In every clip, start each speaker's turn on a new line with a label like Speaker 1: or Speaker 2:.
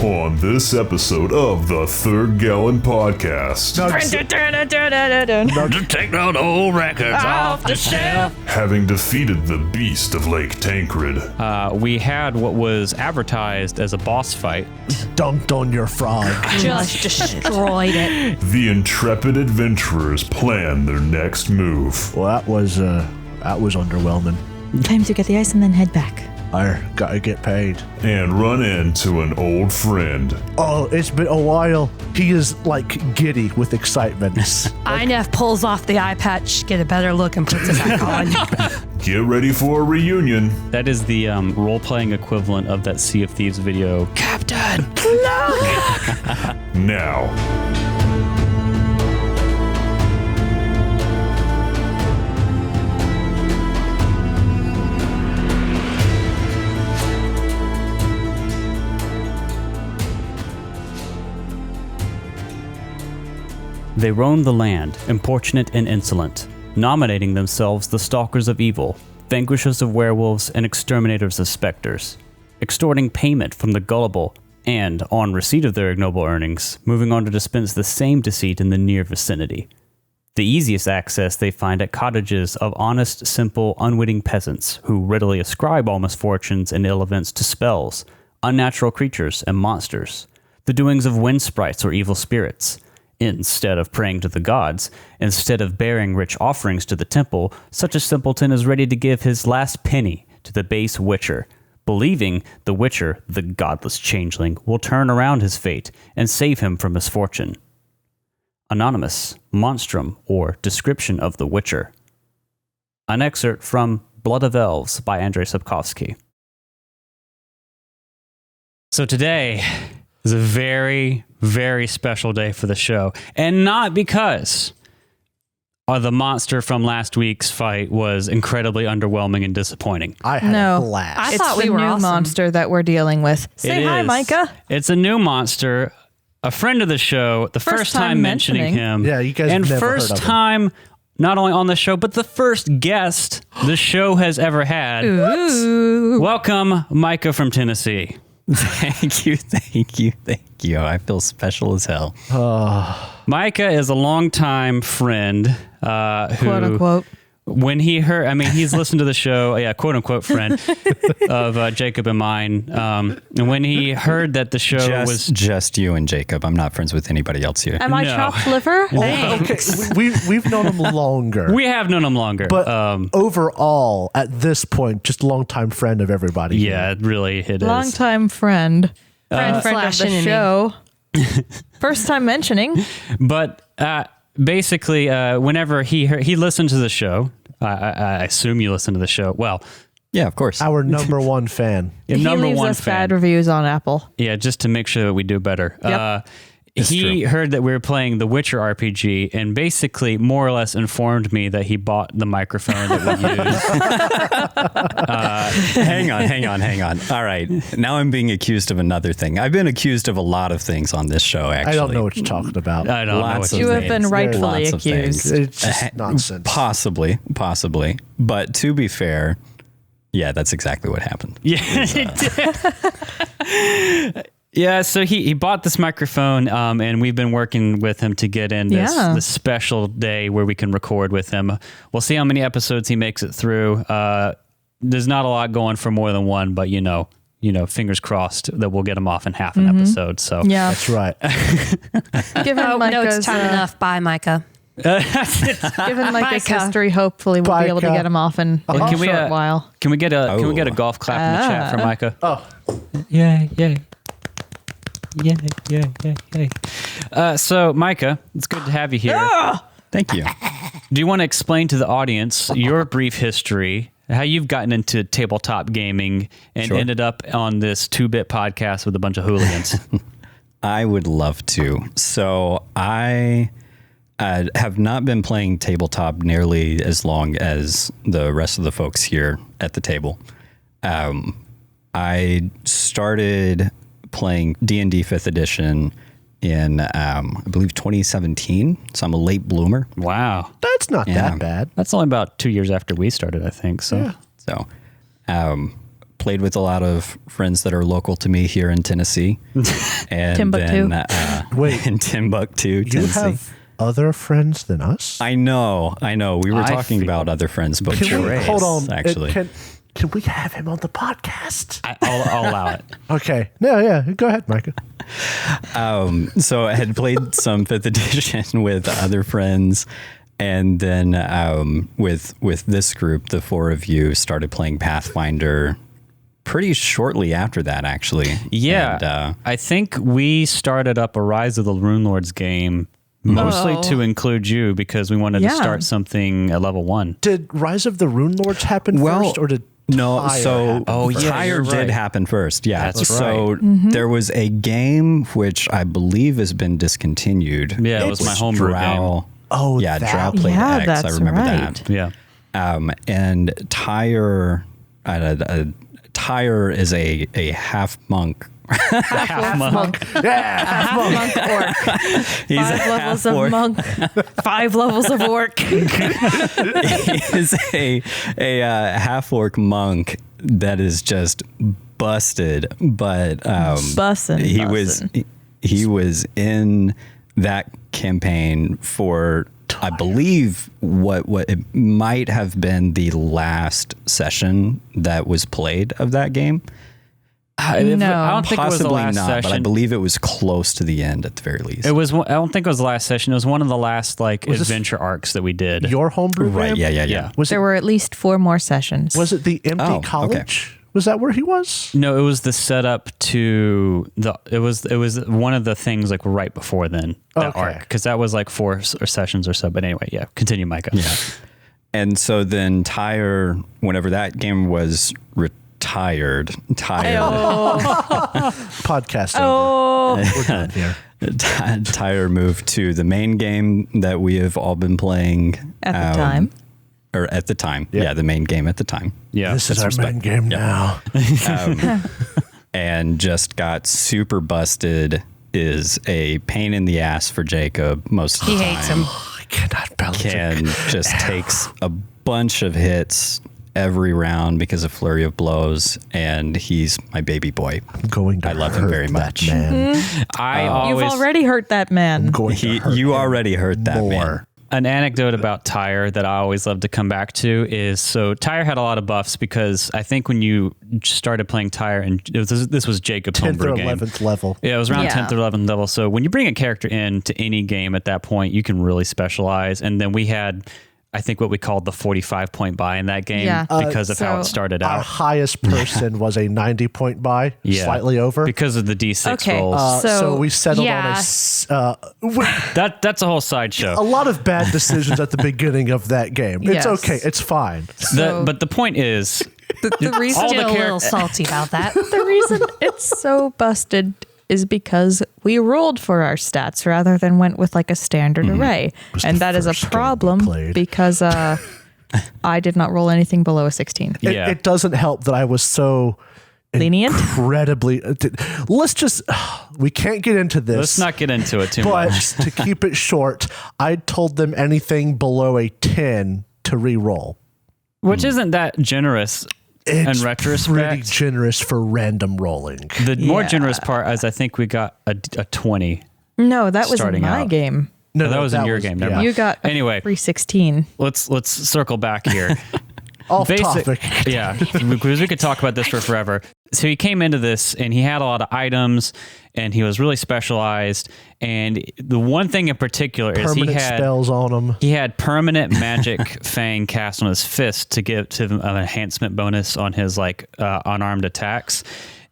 Speaker 1: on this episode of the Third Gallon Podcast.
Speaker 2: Take down old records off the shelf.
Speaker 1: Having defeated the beast of Lake Tancred,
Speaker 3: we had what was advertised as a boss fight.
Speaker 4: Dunked on your frog.
Speaker 5: Just destroyed it.
Speaker 1: the intrepid adventurers plan their next move.
Speaker 4: Well, that was underwhelming.
Speaker 5: Time to get the ice and then head back.
Speaker 4: I gotta get paid.
Speaker 1: And run into an old friend.
Speaker 4: Oh, it's been a while. He is like giddy with excitement.
Speaker 6: INF pulls off the eye patch, get a better look, and puts it back on.
Speaker 1: Get ready for a reunion.
Speaker 3: That is the role-playing equivalent of that Sea of Thieves video. Captain!
Speaker 1: Now.
Speaker 3: They roam the land, importunate and insolent, nominating themselves the stalkers of evil, vanquishers of werewolves, and exterminators of specters, extorting payment from the gullible, and, on receipt of their ignoble earnings, moving on to dispense the same deceit in the near vicinity. The easiest access they find at cottages of honest, simple, unwitting peasants who readily ascribe all misfortunes and ill events to spells, unnatural creatures, and monsters, the doings of wind sprites or evil spirits. Instead of praying to the gods, instead of bearing rich offerings to the temple, such a simpleton is ready to give his last penny to the base witcher, believing the witcher, the godless changeling, will turn around his fate and save him from misfortune. Anonymous, Monstrum, or Description of the Witcher. An excerpt from Blood of Elves by Andrzej Sapkowski. So today is a very, very special day for the show. And not because the monster from last week's fight was incredibly underwhelming and disappointing.
Speaker 4: I had a blast.
Speaker 6: I
Speaker 5: It's
Speaker 6: thought we
Speaker 5: the
Speaker 6: were
Speaker 5: new
Speaker 6: awesome.
Speaker 5: monster that we're dealing with. Say
Speaker 3: It
Speaker 5: hi,
Speaker 3: is.
Speaker 5: Micah.
Speaker 3: It's a new monster, a friend of the show, the first time mentioning him.
Speaker 4: Yeah, you guys
Speaker 3: and
Speaker 4: have never
Speaker 3: first
Speaker 4: heard of him.
Speaker 3: time not only on the show, but the first guest the show has ever had.
Speaker 5: Ooh.
Speaker 3: Welcome, Micah from Tennessee.
Speaker 2: Thank you. I feel special as hell.
Speaker 3: Micah is a longtime friend who,
Speaker 5: Quote unquote.
Speaker 3: when he heard, I mean, he's listened to the show, yeah, quote unquote friend of Jacob and mine. And when he heard that the show was
Speaker 2: Just you and Jacob. I'm not friends with anybody else here.
Speaker 5: Am I
Speaker 3: No.
Speaker 5: chopped liver?
Speaker 4: Okay, we've known him longer.
Speaker 3: we have known him longer,
Speaker 4: but overall, at this point, just longtime friend of everybody.
Speaker 3: yeah, really, it is.
Speaker 5: Longtime friend. Friend of
Speaker 6: slash
Speaker 5: the
Speaker 6: enemy.
Speaker 5: show. First time mentioning.
Speaker 3: But basically, whenever he listened to the show, I assume you listen to the show. Well,
Speaker 2: Yeah, of course.
Speaker 4: Our number one fan.
Speaker 3: your
Speaker 5: He
Speaker 3: number
Speaker 5: leaves
Speaker 3: one
Speaker 5: us
Speaker 3: fan.
Speaker 5: bad reviews on Apple.
Speaker 3: Yeah, just to make sure that we do better.
Speaker 5: Yep.
Speaker 3: He heard that we were playing the Witcher RPG and basically more or less informed me that he bought the microphone that we use.
Speaker 2: Hang on. All right. Now I'm being accused of another thing. I've been accused of a lot of things on this show, actually.
Speaker 4: I don't know what you're talking about.
Speaker 3: I don't know
Speaker 2: Lots
Speaker 3: what
Speaker 2: of
Speaker 5: You have
Speaker 2: things.
Speaker 5: been rightfully
Speaker 2: Lots of things.
Speaker 5: accused.
Speaker 4: It's just nonsense.
Speaker 2: Possibly. But to be fair, yeah, that's exactly what happened.
Speaker 3: Yeah, so he bought this microphone, and we've been working with him to get in this special day where we can record with him. We'll see how many episodes he makes it through. There's not a lot going for more than one, but you know, fingers crossed that we'll get him off in half an episode. So
Speaker 5: Yeah.
Speaker 4: That's right.
Speaker 5: Given
Speaker 6: Oh, no,
Speaker 5: Micah's,
Speaker 6: it's time enough. Bye, Micah.
Speaker 5: Given Micah's
Speaker 6: Micah.
Speaker 5: history, hopefully we'll be able to
Speaker 4: Micah.
Speaker 5: get him off in a
Speaker 3: Can we,
Speaker 5: short while.
Speaker 3: Can we get a golf clap in the chat from Micah?
Speaker 4: Oh.
Speaker 3: Yay. So, Micah, it's good to have you here.
Speaker 2: Thank you.
Speaker 3: Do you want to explain to the audience your brief history, how you've gotten into tabletop gaming and
Speaker 2: Sure.
Speaker 3: ended up on this 2-bit podcast with a bunch of hooligans?
Speaker 2: I would love to. So I have not been playing tabletop nearly as long as the rest of the folks here at the table. I started playing D&D 5th edition in, I believe, 2017. So I'm a late bloomer.
Speaker 3: Wow.
Speaker 4: That's not
Speaker 2: Yeah.
Speaker 4: that bad.
Speaker 3: That's only about 2 years after we started, I think. So,
Speaker 4: Yeah.
Speaker 2: So played with a lot of friends that are local to me here in Tennessee. And
Speaker 5: Timbuktu.
Speaker 2: then,
Speaker 4: Wait.
Speaker 2: in Timbuktu,
Speaker 4: You
Speaker 2: Tennessee.
Speaker 4: have other friends than us?
Speaker 2: I know. We were talking
Speaker 3: feel
Speaker 2: about other friends, but
Speaker 4: Can we, hold on.
Speaker 2: actually.
Speaker 4: Can we have him on the podcast?
Speaker 3: I'll allow it.
Speaker 4: Okay. No, yeah. Go ahead, Micah.
Speaker 2: So I had played some 5th edition with other friends, and then with this group, the 4 of you started playing Pathfinder pretty shortly after that, actually.
Speaker 3: Yeah.
Speaker 2: And,
Speaker 3: I think we started up a Rise of the Rune Lords game mostly
Speaker 5: Oh.
Speaker 3: to include you because we wanted to
Speaker 5: Yeah.
Speaker 3: start something at level 1.
Speaker 4: Did Rise of the Rune Lords happen first, or did
Speaker 2: no,
Speaker 4: Tyre
Speaker 2: so
Speaker 4: happen first?
Speaker 3: yeah,
Speaker 2: Tyre
Speaker 3: you're
Speaker 2: did
Speaker 3: right.
Speaker 2: happen first. Yeah,
Speaker 3: That's
Speaker 2: so
Speaker 5: Mm-hmm.
Speaker 2: there was a game which I believe has been discontinued.
Speaker 3: Yeah, it was my homebrew game.
Speaker 4: Oh,
Speaker 2: yeah,
Speaker 4: that
Speaker 2: Drow
Speaker 4: one.
Speaker 2: played
Speaker 5: Yeah,
Speaker 2: X.
Speaker 5: that's
Speaker 2: I remember
Speaker 5: right.
Speaker 2: that.
Speaker 3: Yeah.
Speaker 2: And Tyre, Tyre is a half monk.
Speaker 3: Half monk.
Speaker 5: Half monk orc.
Speaker 2: He's
Speaker 5: 5
Speaker 2: a
Speaker 5: levels
Speaker 2: half
Speaker 5: of
Speaker 2: orc.
Speaker 5: monk. 5 levels of orc.
Speaker 2: He's a half orc monk that is just busted, but
Speaker 5: Bussin'.
Speaker 2: he was in that campaign for I believe what it might have been the last session that was played of that game.
Speaker 3: I don't think it was the
Speaker 2: Possibly
Speaker 3: last
Speaker 2: not,
Speaker 3: session.
Speaker 2: but I believe it was close to the end at the very least.
Speaker 3: It was. I don't think it was the last session. It was one of the last
Speaker 4: Was this
Speaker 3: adventure arcs that we did.
Speaker 4: Your homebrew
Speaker 2: right?
Speaker 4: game?
Speaker 2: Yeah.
Speaker 4: Was
Speaker 5: There
Speaker 4: it
Speaker 5: were at least 4 more sessions.
Speaker 4: was it the empty
Speaker 2: Oh, okay.
Speaker 4: college? Was that where he was?
Speaker 3: No, it was the setup to the. It was one of the things like right before then that
Speaker 4: Okay.
Speaker 3: arc because that was like 4 sessions or so. But anyway, yeah. Continue, Micah.
Speaker 2: Yeah. And so then Tyre, whenever that game was retired,
Speaker 4: Podcast over.
Speaker 5: Oh,
Speaker 4: We're done here.
Speaker 2: Tyre moved to the main game that we have all been playing
Speaker 5: at the time.
Speaker 2: or at the time.
Speaker 4: Yep.
Speaker 2: Yeah, the main game at the time.
Speaker 3: Yeah.
Speaker 4: This is our main game now.
Speaker 2: And just got super busted is a pain in the ass for Jacob most of the
Speaker 6: He
Speaker 2: time.
Speaker 6: hates him.
Speaker 4: I cannot balance
Speaker 2: Can
Speaker 4: it.
Speaker 2: just takes a bunch of hits every round because of flurry of blows, and he's my baby boy.
Speaker 4: I'm going to
Speaker 2: I love him
Speaker 4: hurt
Speaker 2: very
Speaker 4: that
Speaker 2: much.
Speaker 4: Man.
Speaker 3: I
Speaker 5: You've
Speaker 3: always
Speaker 5: already hurt that man.
Speaker 4: I'm going to hurt
Speaker 2: You
Speaker 4: him
Speaker 2: already hurt that
Speaker 4: more.
Speaker 2: man.
Speaker 3: an anecdote about Tyre that I always love to come back to is so Tyre had a lot of buffs because I think when you started playing Tyre and this was Jacob's
Speaker 4: 10th
Speaker 3: homebrew
Speaker 4: or
Speaker 3: game.
Speaker 4: 11th level.
Speaker 3: Yeah, it was around
Speaker 5: Yeah.
Speaker 3: 10th or 11th level. So when you bring a character into any game at that point, you can really specialize. And then we had, I think, what we called the 45-point buy in that game
Speaker 5: Yeah.
Speaker 3: because of how it
Speaker 5: So
Speaker 3: started
Speaker 4: Our
Speaker 3: out.
Speaker 4: highest person was a 90-point buy,
Speaker 3: Yeah.
Speaker 4: slightly over.
Speaker 3: Because of the D6
Speaker 5: Okay.
Speaker 3: rolls.
Speaker 4: So
Speaker 5: So,
Speaker 4: we settled on
Speaker 6: yeah.
Speaker 3: That's a whole sideshow.
Speaker 4: a lot of bad decisions at the beginning of that game. It's
Speaker 5: Yes.
Speaker 4: okay. It's fine.
Speaker 3: But the point is,
Speaker 5: the reason
Speaker 3: all the
Speaker 6: Still a
Speaker 3: char-
Speaker 6: little salty about that.
Speaker 5: the reason it's so busted is because we rolled for our stats rather than went with like a standard array.
Speaker 4: was
Speaker 5: And
Speaker 4: the
Speaker 5: that is a
Speaker 4: first game we
Speaker 5: problem
Speaker 4: played.
Speaker 5: because I did not roll anything below a 16.
Speaker 3: Yeah.
Speaker 4: It doesn't help that I was so
Speaker 5: Lenient?
Speaker 4: incredibly. Let's just. We can't get into this.
Speaker 3: let's not get into it too
Speaker 4: But
Speaker 3: much.
Speaker 4: to keep it short, I told them anything below a 10 to re-roll.
Speaker 3: Which isn't that generous
Speaker 4: It's
Speaker 3: in retrospect.
Speaker 4: pretty generous for random rolling.
Speaker 3: The more
Speaker 5: Yeah.
Speaker 3: generous part is I think we got a 20.
Speaker 5: No, that was in
Speaker 3: Starting
Speaker 5: my
Speaker 3: out.
Speaker 5: game.
Speaker 3: No, that was in your game. Never mind.
Speaker 5: You got a
Speaker 3: Anyway.
Speaker 5: 316.
Speaker 3: Let's circle back here.
Speaker 4: Off
Speaker 3: Basic-
Speaker 4: topic.
Speaker 3: Yeah, because we could talk about this for forever. So he came into this and he had a lot of items and he was really specialized. And the one thing in particular is
Speaker 4: Permanent
Speaker 3: he had
Speaker 4: spells on them.
Speaker 3: he had permanent magic fang cast on his fist to give to him an enhancement bonus on his like unarmed attacks.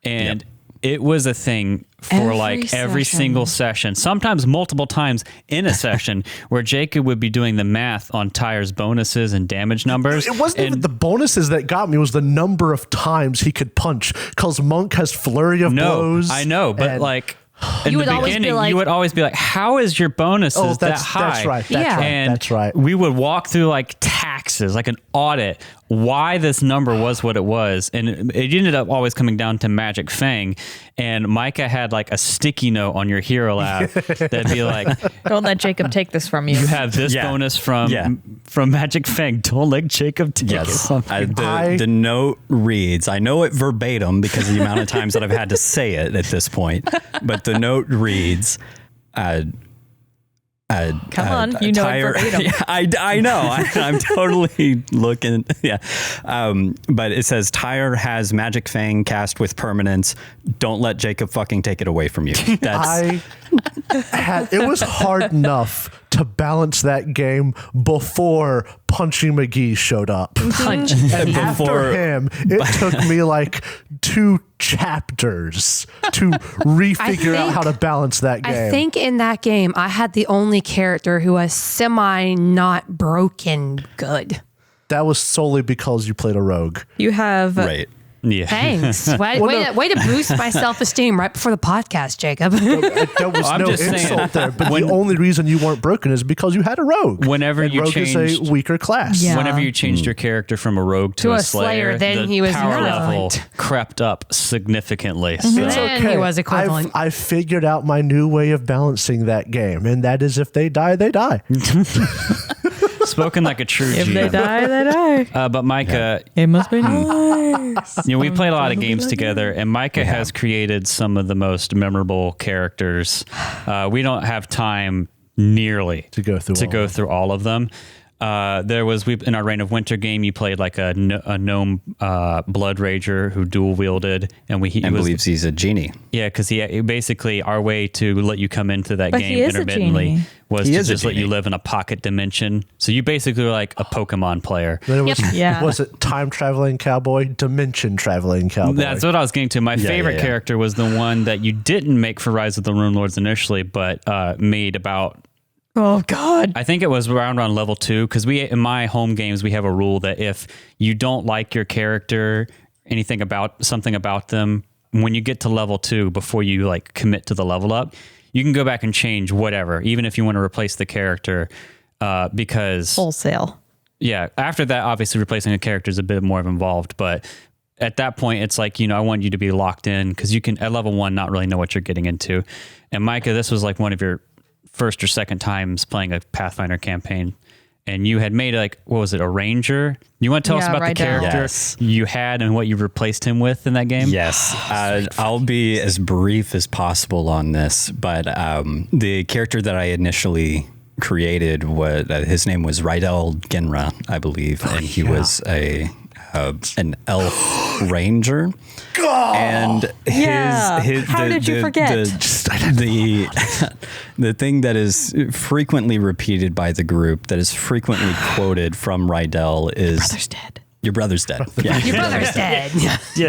Speaker 3: And it was a thing for every
Speaker 5: session.
Speaker 3: single session, sometimes multiple times in a session, where Jacob would be doing the math on Tyre's bonuses and damage numbers.
Speaker 4: It wasn't
Speaker 3: and
Speaker 4: even the bonuses that got me. It was the number of times he could punch. Because Monk has flurry of blows.
Speaker 3: I know, but
Speaker 4: and-
Speaker 3: like in
Speaker 6: You
Speaker 3: the
Speaker 6: would always be
Speaker 3: beginning,
Speaker 6: like-
Speaker 3: you would always be like, "How is your bonuses
Speaker 4: Oh,
Speaker 3: that high?"
Speaker 4: that's right. That's
Speaker 6: Yeah.
Speaker 4: right.
Speaker 3: And
Speaker 4: that's right.
Speaker 3: we would walk through like taxes, like an audit, why this number was what it was, and it ended up always coming down to Magic Fang. And Micah had like a sticky note on your hero lab that'd be like,
Speaker 5: Don't let Jacob take this from you.
Speaker 3: "You have this bonus from Magic Fang. Don't let Jacob take it."
Speaker 2: The note reads, I know it verbatim because of the amount of times that I've had to say it at this point, but the note reads,
Speaker 5: Come on, you know it verbatim.
Speaker 2: Yeah, I know. I'm totally looking. Yeah. But it says, Tyre has Magic Fang cast with permanence. Don't let Jacob fucking take it away from you. That's
Speaker 4: It was hard enough to balance that game before Punchy McGee showed up.
Speaker 6: Punch.
Speaker 4: And after him, it took me like 2 chapters to refigure out how to balance that game.
Speaker 6: I think in that game, I had the only character who was semi not broken good.
Speaker 4: That was solely because you played a rogue.
Speaker 5: You have
Speaker 2: right.
Speaker 3: Yeah.
Speaker 6: Thanks. Way to boost my self-esteem right before the podcast, Jacob.
Speaker 4: There was
Speaker 3: I'm
Speaker 4: no
Speaker 3: just saying,
Speaker 4: insult there, but the only reason you weren't broken is because you had a rogue.
Speaker 3: Whenever
Speaker 4: and
Speaker 3: you
Speaker 4: rogue
Speaker 3: changed,
Speaker 4: is a weaker class.
Speaker 5: Yeah.
Speaker 3: whenever you changed your character from a rogue to a slayer,
Speaker 6: then
Speaker 3: the
Speaker 6: he was
Speaker 3: power level
Speaker 6: equivalent.
Speaker 3: crept up significantly.
Speaker 4: It's
Speaker 6: Then
Speaker 4: okay.
Speaker 6: he was equivalent.
Speaker 4: I figured out my new way of balancing that game, and that is if they die, they die.
Speaker 3: Spoken like a true
Speaker 5: if
Speaker 3: GM.
Speaker 5: they die, they die.
Speaker 3: But Micah,
Speaker 5: It must be nice.
Speaker 3: we played a lot of games together, and Micah has created some of the most memorable characters. We don't have time nearly
Speaker 4: To go through
Speaker 3: all of them. There was in our Reign of Winter game, you played like a gnome blood rager who dual wielded, and
Speaker 2: believes he's a genie.
Speaker 3: Yeah, because he basically our way to let you come into that
Speaker 5: But
Speaker 3: game
Speaker 5: he is a
Speaker 3: intermittently
Speaker 5: genie.
Speaker 3: was
Speaker 2: He
Speaker 3: to
Speaker 2: is a
Speaker 3: just let you
Speaker 2: genie.
Speaker 3: live in a pocket dimension. So you basically were like a Pokemon player.
Speaker 4: Then it was,
Speaker 5: Yeah.
Speaker 4: was it time traveling cowboy, dimension traveling cowboy?
Speaker 3: That's what I was getting to. My favorite
Speaker 2: yeah.
Speaker 3: character was the one that you didn't make for Rise of the Rune Lords initially, but made about.
Speaker 5: Oh, God.
Speaker 3: I think it was around level 2 because in my home games we have a rule that if you don't like your character, something about them, when you get to level 2 before you like commit to the level up, you can go back and change whatever, even if you want to replace the character, because
Speaker 5: Wholesale.
Speaker 3: yeah, after that obviously replacing a character is a bit more involved, but at that point it's like, I want you to be locked in because you can at level 1 not really know what you're getting into. And Micah, this was like one of your first or second times playing a Pathfinder campaign, and you had made a ranger. You want to tell us about the character
Speaker 2: Yes.
Speaker 3: you had and what you replaced him with in that game?
Speaker 2: Yes, I'll be as brief as possible on this, but the character that I initially created his name was Rydell Genra, I believe, and he was an elf ranger. And
Speaker 5: How did you forget?
Speaker 2: The thing that is frequently repeated by the group, that is frequently quoted from Rydell is
Speaker 5: Brother's dead.
Speaker 2: Your brother's dead. Yeah.
Speaker 6: Your brother's dead.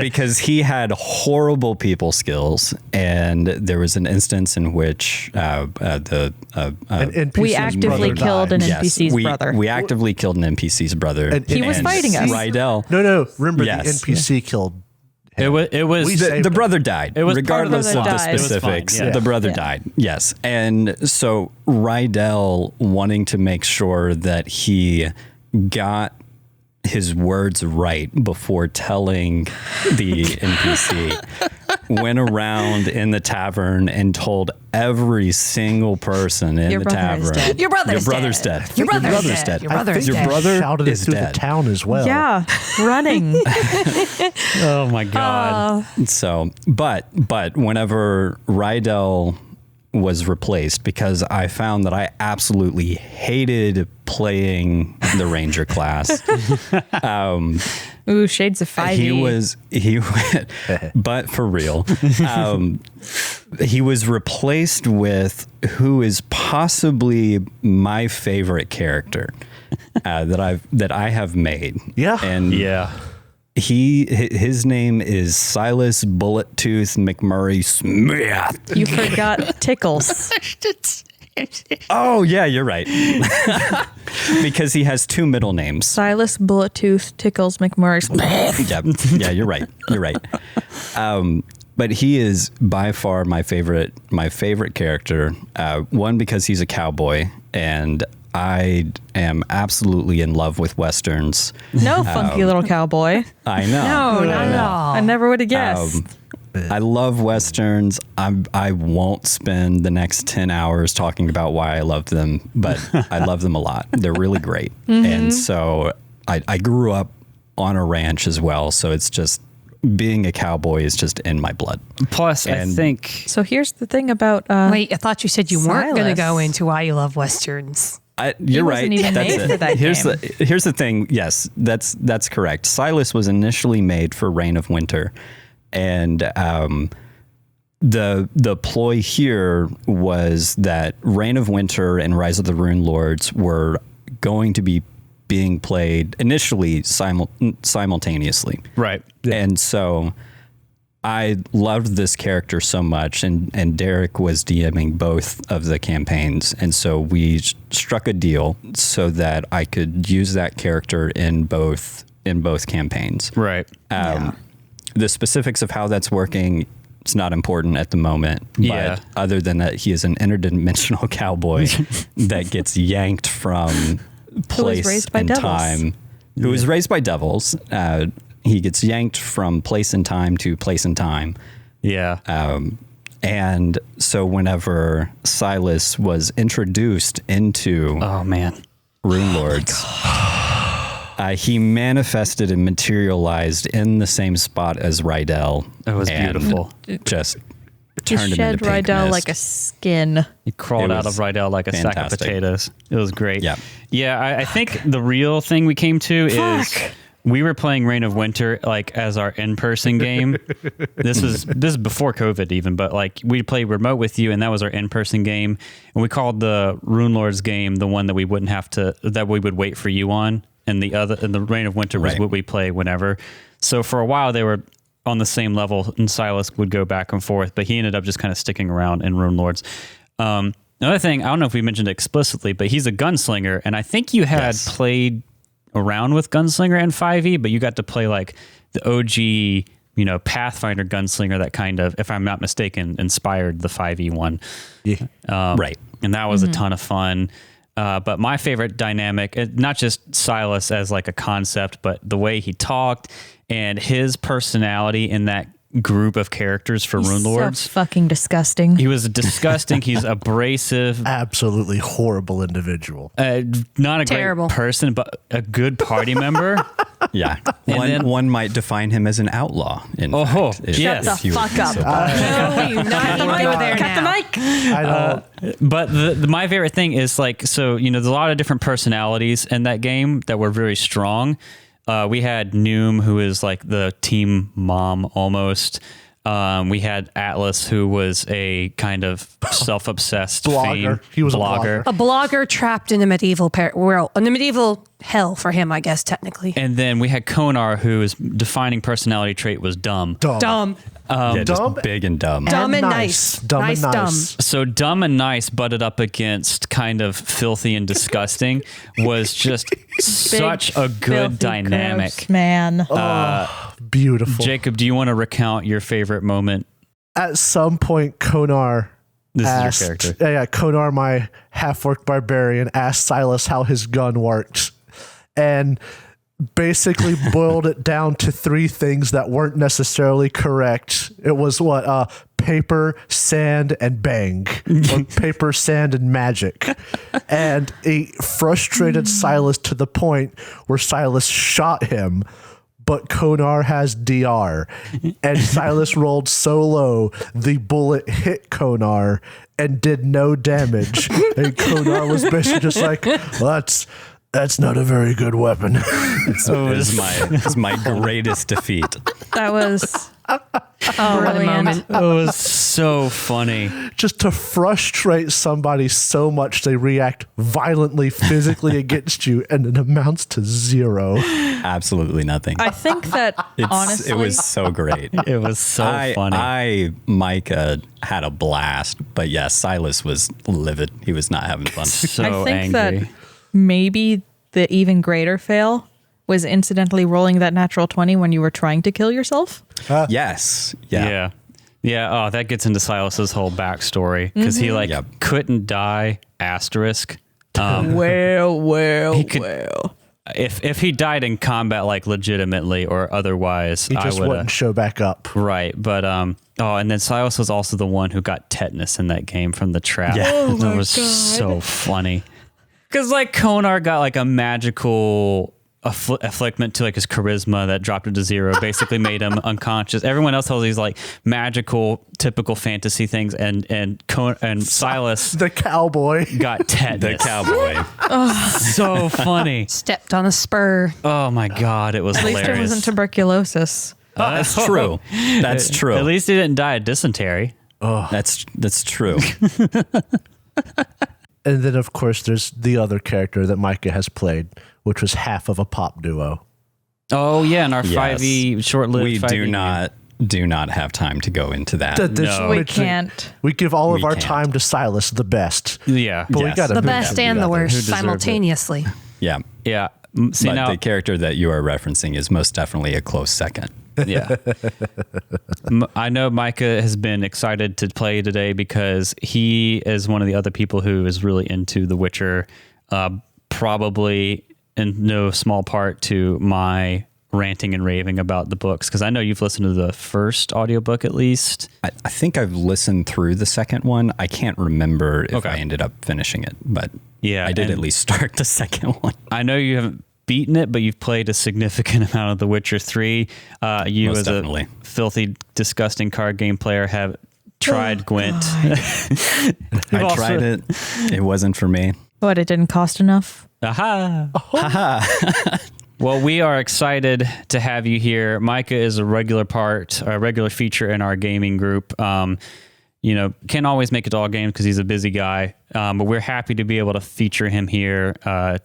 Speaker 2: Because he had horrible people skills, and there was an instance in which
Speaker 4: An NPC's
Speaker 5: We actively
Speaker 4: brother
Speaker 5: killed
Speaker 4: died.
Speaker 5: an NPC's brother.
Speaker 2: We actively killed an NPC's brother.
Speaker 4: And
Speaker 5: He was fighting us.
Speaker 2: Rydell.
Speaker 4: No. Remember,
Speaker 2: Yes.
Speaker 4: the NPC killed.
Speaker 3: It was
Speaker 4: We
Speaker 2: The,
Speaker 4: saved
Speaker 2: the
Speaker 4: him.
Speaker 2: brother died.
Speaker 3: It was
Speaker 2: regardless of
Speaker 5: brother
Speaker 2: the
Speaker 5: died. It was
Speaker 2: specifics.
Speaker 3: fine, yeah.
Speaker 2: The brother
Speaker 5: Yeah.
Speaker 2: died. Yes, and so Rydell, wanting to make sure that he got his words right before telling the NPC, went around in the tavern and told every single person in
Speaker 5: Your
Speaker 2: the
Speaker 5: brother is
Speaker 2: tavern,
Speaker 5: dead.
Speaker 6: Your brother's
Speaker 2: dead.
Speaker 6: Your brother's dead. Your
Speaker 4: I
Speaker 6: brother's
Speaker 4: think
Speaker 6: dead.
Speaker 2: Your brother
Speaker 4: shouted it
Speaker 2: is
Speaker 4: through
Speaker 2: dead.
Speaker 4: the town as well.
Speaker 5: Yeah, running.
Speaker 3: oh my god.
Speaker 2: So, but whenever Rydell was replaced, because I found that I absolutely hated playing the Ranger class.
Speaker 5: Ooh, shades of 5e.
Speaker 2: But for real, he was replaced with who is possibly my favorite character that I have made.
Speaker 4: Yeah.
Speaker 2: And
Speaker 3: Yeah.
Speaker 2: his name is Silas Bullet Tooth McMurray Smith.
Speaker 5: You forgot Tickles.
Speaker 2: Oh yeah, you're right. Because he has 2 middle names.
Speaker 5: Silas Bullettooth Tickles McMurray.
Speaker 2: Yeah, you're right. You're right. But he is by far my favorite character. One, because he's a cowboy, and I am absolutely in love with Westerns.
Speaker 5: No funky little cowboy.
Speaker 2: I know.
Speaker 6: No, not at all.
Speaker 5: I never would have guessed.
Speaker 2: I love Westerns. I won't spend the next 10 hours talking about why I love them, but I love them a lot. They're really great. And so I grew up on a ranch as well. So it's just being a cowboy is just in my blood.
Speaker 3: Plus, I think
Speaker 5: So here's the thing about
Speaker 6: Wait, I thought you said you weren't going to
Speaker 5: Silas.
Speaker 6: go into why you love Westerns.
Speaker 2: You're
Speaker 5: wasn't
Speaker 2: right.
Speaker 5: even
Speaker 2: That's
Speaker 5: made
Speaker 2: it.
Speaker 5: for that
Speaker 2: here's
Speaker 5: game.
Speaker 2: here's the thing. Yes, that's correct. Silas was initially made for Reign of Winter, and the ploy here was that Reign of Winter and Rise of the Rune Lords were going to be being played initially simultaneously.
Speaker 3: right.
Speaker 2: And so I loved this character so much, and Derek was DMing both of the campaigns. And so we struck a deal so that I could use that character in both campaigns.
Speaker 3: Right.
Speaker 2: The specifics of how that's working, it's not important at the moment.
Speaker 3: Yeah.
Speaker 2: But other than that, he is an interdimensional cowboy that gets yanked from place
Speaker 5: raised by
Speaker 2: and
Speaker 5: devils.
Speaker 2: time. Who was raised by devils. He gets yanked from place and time to place and time.
Speaker 3: Yeah.
Speaker 2: And so whenever Silas was introduced into
Speaker 3: oh man.
Speaker 2: Rune Lords, he manifested and materialized in the same spot as Rydell.
Speaker 3: It was
Speaker 2: and
Speaker 3: beautiful.
Speaker 2: Just
Speaker 5: he
Speaker 2: turned him
Speaker 5: shed
Speaker 2: into pink
Speaker 5: Rydell
Speaker 2: mist.
Speaker 5: like a skin.
Speaker 3: He crawled
Speaker 2: It
Speaker 3: out of
Speaker 2: was
Speaker 3: Rydell like a sack of
Speaker 2: fantastic.
Speaker 3: potatoes. It was great.
Speaker 2: Yeah.
Speaker 3: Yeah, I think the real thing we came to is we were playing Reign of Winter like as our in-person game. This is before COVID even, but like we played remote with you, and that was our in-person game. And we called the Rune Lords game the one that we wouldn't have to, that we would wait for you on, and the Reign of Winter was
Speaker 2: Right.
Speaker 3: what we play whenever. So for a while they were on the same level, and Silas would go back and forth, but he ended up just kind of sticking around in Rune Lords. Another thing, I don't know if we mentioned it explicitly, but he's a gunslinger, and I think you had
Speaker 2: Yes.
Speaker 3: played around with Gunslinger in 5e, but you got to play like the OG, Pathfinder Gunslinger that kind of, if I'm not mistaken, inspired the 5e one.
Speaker 4: Yeah.
Speaker 2: Right.
Speaker 3: And that was a ton of fun. But my favorite dynamic, not just Silas as like a concept, but the way he talked and his personality in that group of characters for Rune Lords.
Speaker 5: So fucking disgusting.
Speaker 3: He was disgusting. He's abrasive.
Speaker 4: Absolutely horrible individual.
Speaker 3: Not a
Speaker 6: Terrible.
Speaker 3: great person, but a good party member.
Speaker 2: Yeah.
Speaker 3: then-
Speaker 2: One might define him as an outlaw. In
Speaker 3: Oh,
Speaker 2: fact, if-
Speaker 3: yes.
Speaker 2: if you
Speaker 5: Shut the
Speaker 2: would
Speaker 5: fuck
Speaker 2: so-
Speaker 6: No, you not even go there
Speaker 5: Cut the
Speaker 6: now.
Speaker 5: mic.
Speaker 4: I don't.
Speaker 3: But my favorite thing is like, so, there's a lot of different personalities in that game that were very strong. We had Noom, who is like the team mom almost. We had Atlas, who was a kind of self-obsessed
Speaker 4: Blogger.
Speaker 3: fame
Speaker 4: He was a
Speaker 3: blogger.
Speaker 6: A blogger trapped in a medieval world, in a medieval hell for him, I guess, technically.
Speaker 3: And then we had Konar, whose defining personality trait was dumb.
Speaker 6: Dumb.
Speaker 2: yeah, just
Speaker 4: dumb
Speaker 2: big and dumb.
Speaker 6: Dumb and
Speaker 4: nice.
Speaker 6: nice.
Speaker 4: Dumb
Speaker 6: nice,
Speaker 4: and
Speaker 6: dumb.
Speaker 4: nice.
Speaker 3: So dumb and nice butted up against kind of filthy and disgusting was just such a
Speaker 5: Filthy,
Speaker 3: good dynamic.
Speaker 5: gross man.
Speaker 4: Beautiful.
Speaker 3: Jacob, do you want to recount your favorite moment?
Speaker 4: At some point, Konar
Speaker 3: This
Speaker 4: asked,
Speaker 3: is your character.
Speaker 4: Yeah, Konar, my half-orc barbarian, asked Silas how his gun worked, and basically boiled it down to three things that weren't necessarily correct. It was paper, sand, and bang, or paper, sand, and magic. And it frustrated Silas to the point where Silas shot him. But Konar has DR, and Silas rolled so low, the bullet hit Konar and did no damage. And Konar was basically just like, well, that's not a very good weapon.
Speaker 2: It's my greatest defeat.
Speaker 5: That was
Speaker 6: What a
Speaker 5: brilliant.
Speaker 6: moment.
Speaker 3: It was so funny.
Speaker 4: Just to frustrate somebody so much they react violently physically against you, and it amounts to zero.
Speaker 2: Absolutely nothing.
Speaker 5: I think that honestly,
Speaker 2: It was so great.
Speaker 3: It was so funny.
Speaker 2: Micah had a blast, but yes, Silas was livid. He was not having fun.
Speaker 3: So
Speaker 5: I think
Speaker 3: angry.
Speaker 5: that maybe the even greater fail was incidentally rolling that natural 20 when you were trying to kill yourself.
Speaker 2: Yes.
Speaker 3: Yeah. Oh, that gets into Silas's whole backstory because he
Speaker 2: Yep.
Speaker 3: couldn't die *,
Speaker 5: Well.
Speaker 3: If he died in combat, like legitimately or otherwise,
Speaker 4: He just
Speaker 3: I would
Speaker 4: wouldn't show back up.
Speaker 3: Right, but and then Silas was also the one who got tetanus in that game from the trap.
Speaker 2: Yeah.
Speaker 3: That was so funny. Because like Konar got like a magical afflictment to like his charisma that dropped it to 0, basically made him unconscious. Everyone else has these like magical, typical fantasy things, and Silas,
Speaker 4: The cowboy.
Speaker 3: got tetanus.
Speaker 2: The cowboy.
Speaker 3: So funny.
Speaker 6: Stepped on a spur.
Speaker 3: Oh my god, it was
Speaker 5: At least
Speaker 3: hilarious.
Speaker 5: it wasn't tuberculosis.
Speaker 2: That's true. That's true.
Speaker 3: At least he didn't die of dysentery.
Speaker 2: That's true.
Speaker 4: And then, of course, there's the other character that Micah has played, which was half of a pop duo.
Speaker 3: Oh yeah, and our
Speaker 2: Yes.
Speaker 3: 5e short-lived.
Speaker 2: We
Speaker 3: 5e
Speaker 2: do not have time to go into that.
Speaker 3: No.
Speaker 5: We can't.
Speaker 4: We give all of
Speaker 2: We
Speaker 4: our
Speaker 2: can't.
Speaker 4: time to Silas, the best.
Speaker 3: Yeah,
Speaker 4: But we
Speaker 2: Yes.
Speaker 4: gotta
Speaker 6: The
Speaker 4: move
Speaker 6: best
Speaker 4: to
Speaker 6: and the
Speaker 4: other.
Speaker 6: worst
Speaker 3: Who deserved it?
Speaker 6: simultaneously.
Speaker 2: Yeah.
Speaker 3: yeah. See
Speaker 2: But
Speaker 3: now,
Speaker 2: the character that you are referencing is most definitely a close second.
Speaker 3: yeah. I know Micah has been excited to play today because he is one of the other people who is really into The Witcher, probably in no small part to my ranting and raving about the books, because I know you've listened to the first audiobook at least.
Speaker 2: I think I've listened through the second one. I can't remember if
Speaker 3: Okay.
Speaker 2: I ended up finishing it, but
Speaker 3: Yeah,
Speaker 2: I did
Speaker 3: and-
Speaker 2: at least start the second one.
Speaker 3: I know you haven't beaten it, but you've played a significant amount of The Witcher 3. You
Speaker 2: Most
Speaker 3: as
Speaker 2: definitely.
Speaker 3: a filthy, disgusting card game player have tried Gwent.
Speaker 2: I tried it. It wasn't for me.
Speaker 5: What, it didn't cost enough?
Speaker 3: Aha! Well, we are excited to have you here. Micah is a regular feature in our gaming group. Can't always make it to all games because he's a busy guy, but we're happy to be able to feature him here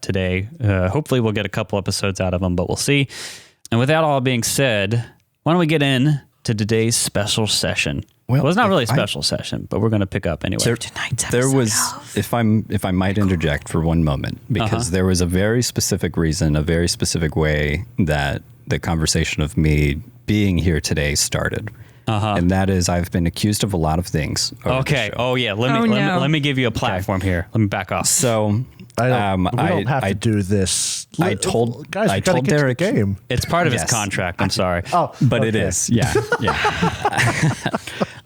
Speaker 3: today. Hopefully we'll get a couple episodes out of him, but we'll see. And with that all being said, why don't we get in to today's special session? Well, it's not really a special session, but we're going to pick up anyway.
Speaker 2: There was, if I might interject for one moment, because there was a very specific reason, a very specific way that the conversation of me being here today started. And that is, I've been accused of a lot of things. over the
Speaker 3: Okay.
Speaker 2: show.
Speaker 3: Oh yeah. Let me give you a platform here. Let me back off.
Speaker 2: So
Speaker 4: We don't have to do this.
Speaker 2: I told
Speaker 4: guys, we
Speaker 2: I
Speaker 4: gotta
Speaker 2: told
Speaker 4: get to the
Speaker 2: Derek
Speaker 4: game.
Speaker 3: It's part of his
Speaker 2: Yes.
Speaker 3: contract. I'm sorry.
Speaker 2: But it
Speaker 4: okay.
Speaker 2: is, yeah.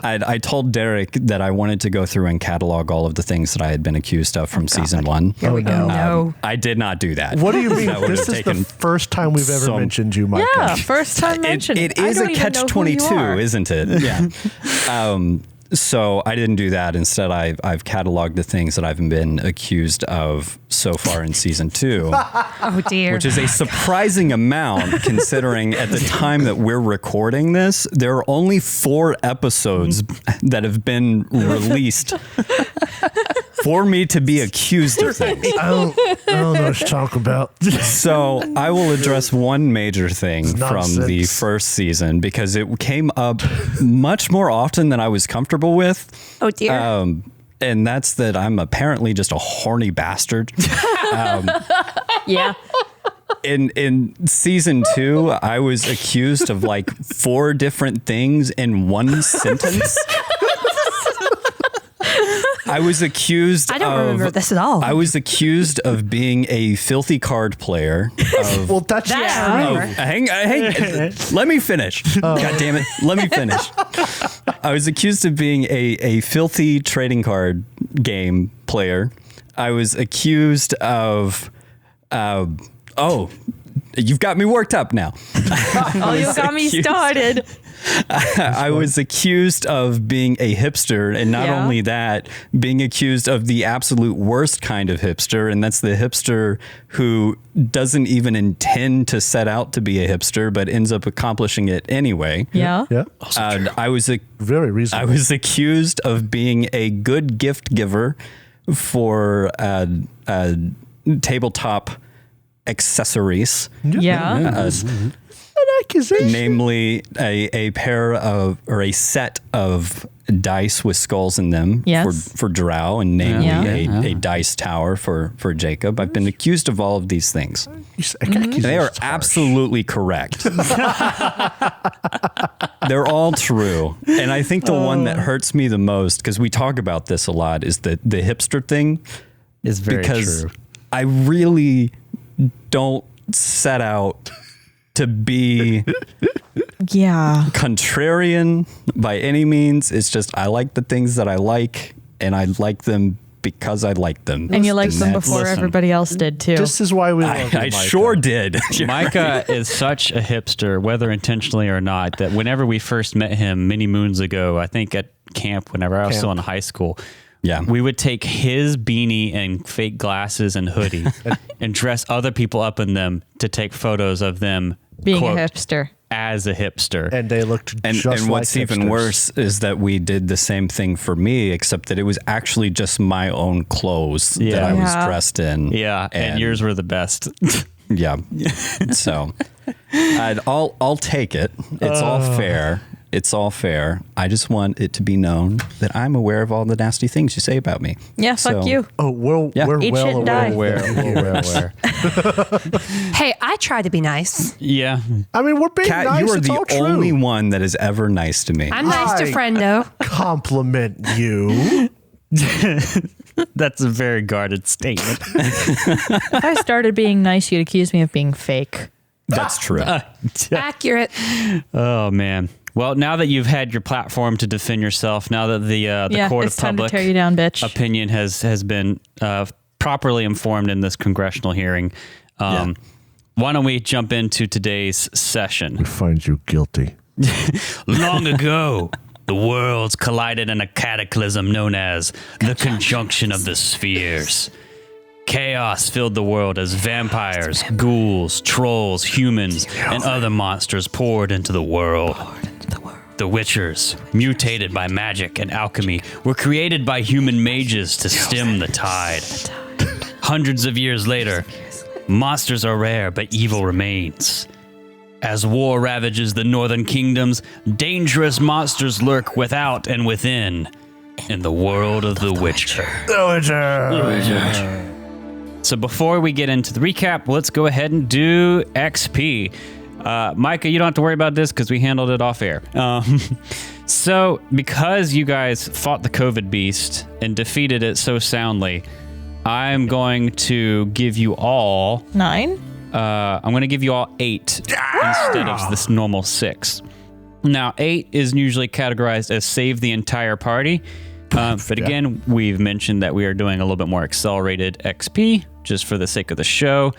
Speaker 2: I told Derek that I wanted to go through and catalog all of the things that I had been accused of from season 1.
Speaker 5: Here we go. No.
Speaker 2: I did not do that.
Speaker 4: What do you mean?
Speaker 2: That would
Speaker 4: This
Speaker 2: have
Speaker 4: is the
Speaker 2: taken
Speaker 4: first time we've ever
Speaker 2: some-
Speaker 4: mentioned you, Micah.
Speaker 5: Yeah, first time mentioned.
Speaker 2: It
Speaker 5: I
Speaker 2: is
Speaker 5: don't
Speaker 2: a
Speaker 5: even know who you
Speaker 2: catch-22,
Speaker 5: are.
Speaker 2: isn't it? Yeah. So I didn't do that. Instead, I've cataloged the things that I've been accused of so far in season 2.
Speaker 6: Oh dear.
Speaker 2: Which is a surprising amount considering at the time that we're recording this, there are only 4 episodes that have been released for me to be accused of things.
Speaker 4: I don't know what you're talking about.
Speaker 2: So I will address one major thing from the
Speaker 4: nonsense.
Speaker 2: first season because it came up much more often than I was comfortable with.
Speaker 6: Oh dear.
Speaker 2: And that's that I'm apparently just a horny bastard.
Speaker 5: Yeah.
Speaker 2: In season 2, I was accused of like 4 different things in one sentence. I was accused
Speaker 6: I don't remember this at all.
Speaker 2: I was accused of being a filthy card player. Of,
Speaker 4: Well, that's
Speaker 6: That I remember.
Speaker 2: hang, let me finish. God damn it. Let me finish. I was accused of being a filthy trading card game player. I was accused of, you've got me worked up now.
Speaker 5: Oh, you got me
Speaker 2: accused-
Speaker 5: started.
Speaker 2: I was accused of being a hipster, and not
Speaker 5: Yeah.
Speaker 2: only that, being accused of the absolute worst kind of hipster, and that's the hipster who doesn't even intend to set out to be a hipster, but ends up accomplishing it anyway.
Speaker 5: Yeah.
Speaker 4: yeah,
Speaker 2: I was
Speaker 4: very reasonable.
Speaker 2: I was accused of being a good gift giver for tabletop accessories.
Speaker 5: Yeah.
Speaker 4: An accusation.
Speaker 2: Namely, a pair of or a set of dice with skulls in them
Speaker 5: Yes.
Speaker 2: for Drow, and namely
Speaker 5: Yeah.
Speaker 2: a dice tower for Jacob. I've been accused of all of these things. They are absolutely correct. They're all true. And I think the one that hurts me the most, because we talk about this a lot, is the hipster thing.
Speaker 3: is very
Speaker 2: because
Speaker 3: true.
Speaker 2: I really don't set out to be
Speaker 5: Yeah.
Speaker 2: contrarian by any means. It's just I like the things that I like, and I like them because I like them.
Speaker 5: And you liked them
Speaker 2: that's-
Speaker 5: before everybody else did too.
Speaker 4: This is why we love you,
Speaker 2: I
Speaker 4: Micah.
Speaker 2: sure did.
Speaker 3: Micah is such a hipster, whether intentionally or not, that whenever we first met him many moons ago, I think at camp, whenever I was still in high school,
Speaker 2: Yeah.
Speaker 3: we would take his beanie and fake glasses and hoodie and dress other people up in them to take photos of them
Speaker 5: Being
Speaker 3: quote,
Speaker 5: a hipster.
Speaker 3: as a hipster.
Speaker 4: And they looked
Speaker 2: And
Speaker 4: just like
Speaker 2: what's even
Speaker 4: hipsters.
Speaker 2: worse is that we did the same thing for me, except that it was actually just my own clothes that
Speaker 3: Yeah.
Speaker 2: I was
Speaker 5: Yeah.
Speaker 2: dressed in.
Speaker 3: Yeah, and yours were the best.
Speaker 2: Yeah. So I'll take it. It's all fair. It's all fair. I just want it to be known that I'm aware of all the nasty things you say about me.
Speaker 5: Yeah, fuck
Speaker 2: So-
Speaker 5: you.
Speaker 4: Oh, we're
Speaker 2: Yeah.
Speaker 4: we're
Speaker 5: Eat
Speaker 4: well
Speaker 5: shit and
Speaker 4: aware.
Speaker 5: die.
Speaker 3: Where.
Speaker 6: Hey, I try to be nice.
Speaker 3: Yeah.
Speaker 4: I mean, we're being
Speaker 2: Kat,
Speaker 4: nice.
Speaker 2: you are
Speaker 4: It's
Speaker 2: the
Speaker 4: all true.
Speaker 2: only one that is ever nice to me.
Speaker 6: I'm nice to
Speaker 4: I-
Speaker 6: friendo.
Speaker 4: Compliment you.
Speaker 3: That's a very guarded statement.
Speaker 5: If I started being nice, you'd accuse me of being fake.
Speaker 2: That's true.
Speaker 6: Accurate.
Speaker 3: Oh, man. Well, now that you've had your platform to defend yourself, now that the
Speaker 5: Yeah,
Speaker 3: court
Speaker 5: it's
Speaker 3: of
Speaker 5: time to
Speaker 3: public
Speaker 5: tear you down, bitch.
Speaker 3: opinion has been properly informed in this congressional hearing, why don't we jump into today's session?
Speaker 4: Find you guilty.
Speaker 3: Long ago, the worlds collided in a cataclysm known as the conjunction of the spheres. Chaos filled the world as vampires, ghouls, trolls, humans, and other monsters poured into the world. The Witchers, mutated by magic and alchemy, were created by human mages to stem the tide. Hundreds of years later, monsters are rare, but evil remains. As war ravages the northern kingdoms, dangerous monsters lurk without and within in the world of the Witcher. So before we get into the recap, let's go ahead and do XP. Micah, you don't have to worry about this because we handled it off air. So because you guys fought the COVID beast and defeated it so soundly, I'm going to give you all
Speaker 5: 9?
Speaker 3: I'm going to give you all 8 instead of this normal 6. Now, 8 is usually categorized as save the entire party. But again, we've mentioned that we are doing a little bit more accelerated XP just for the sake of the show.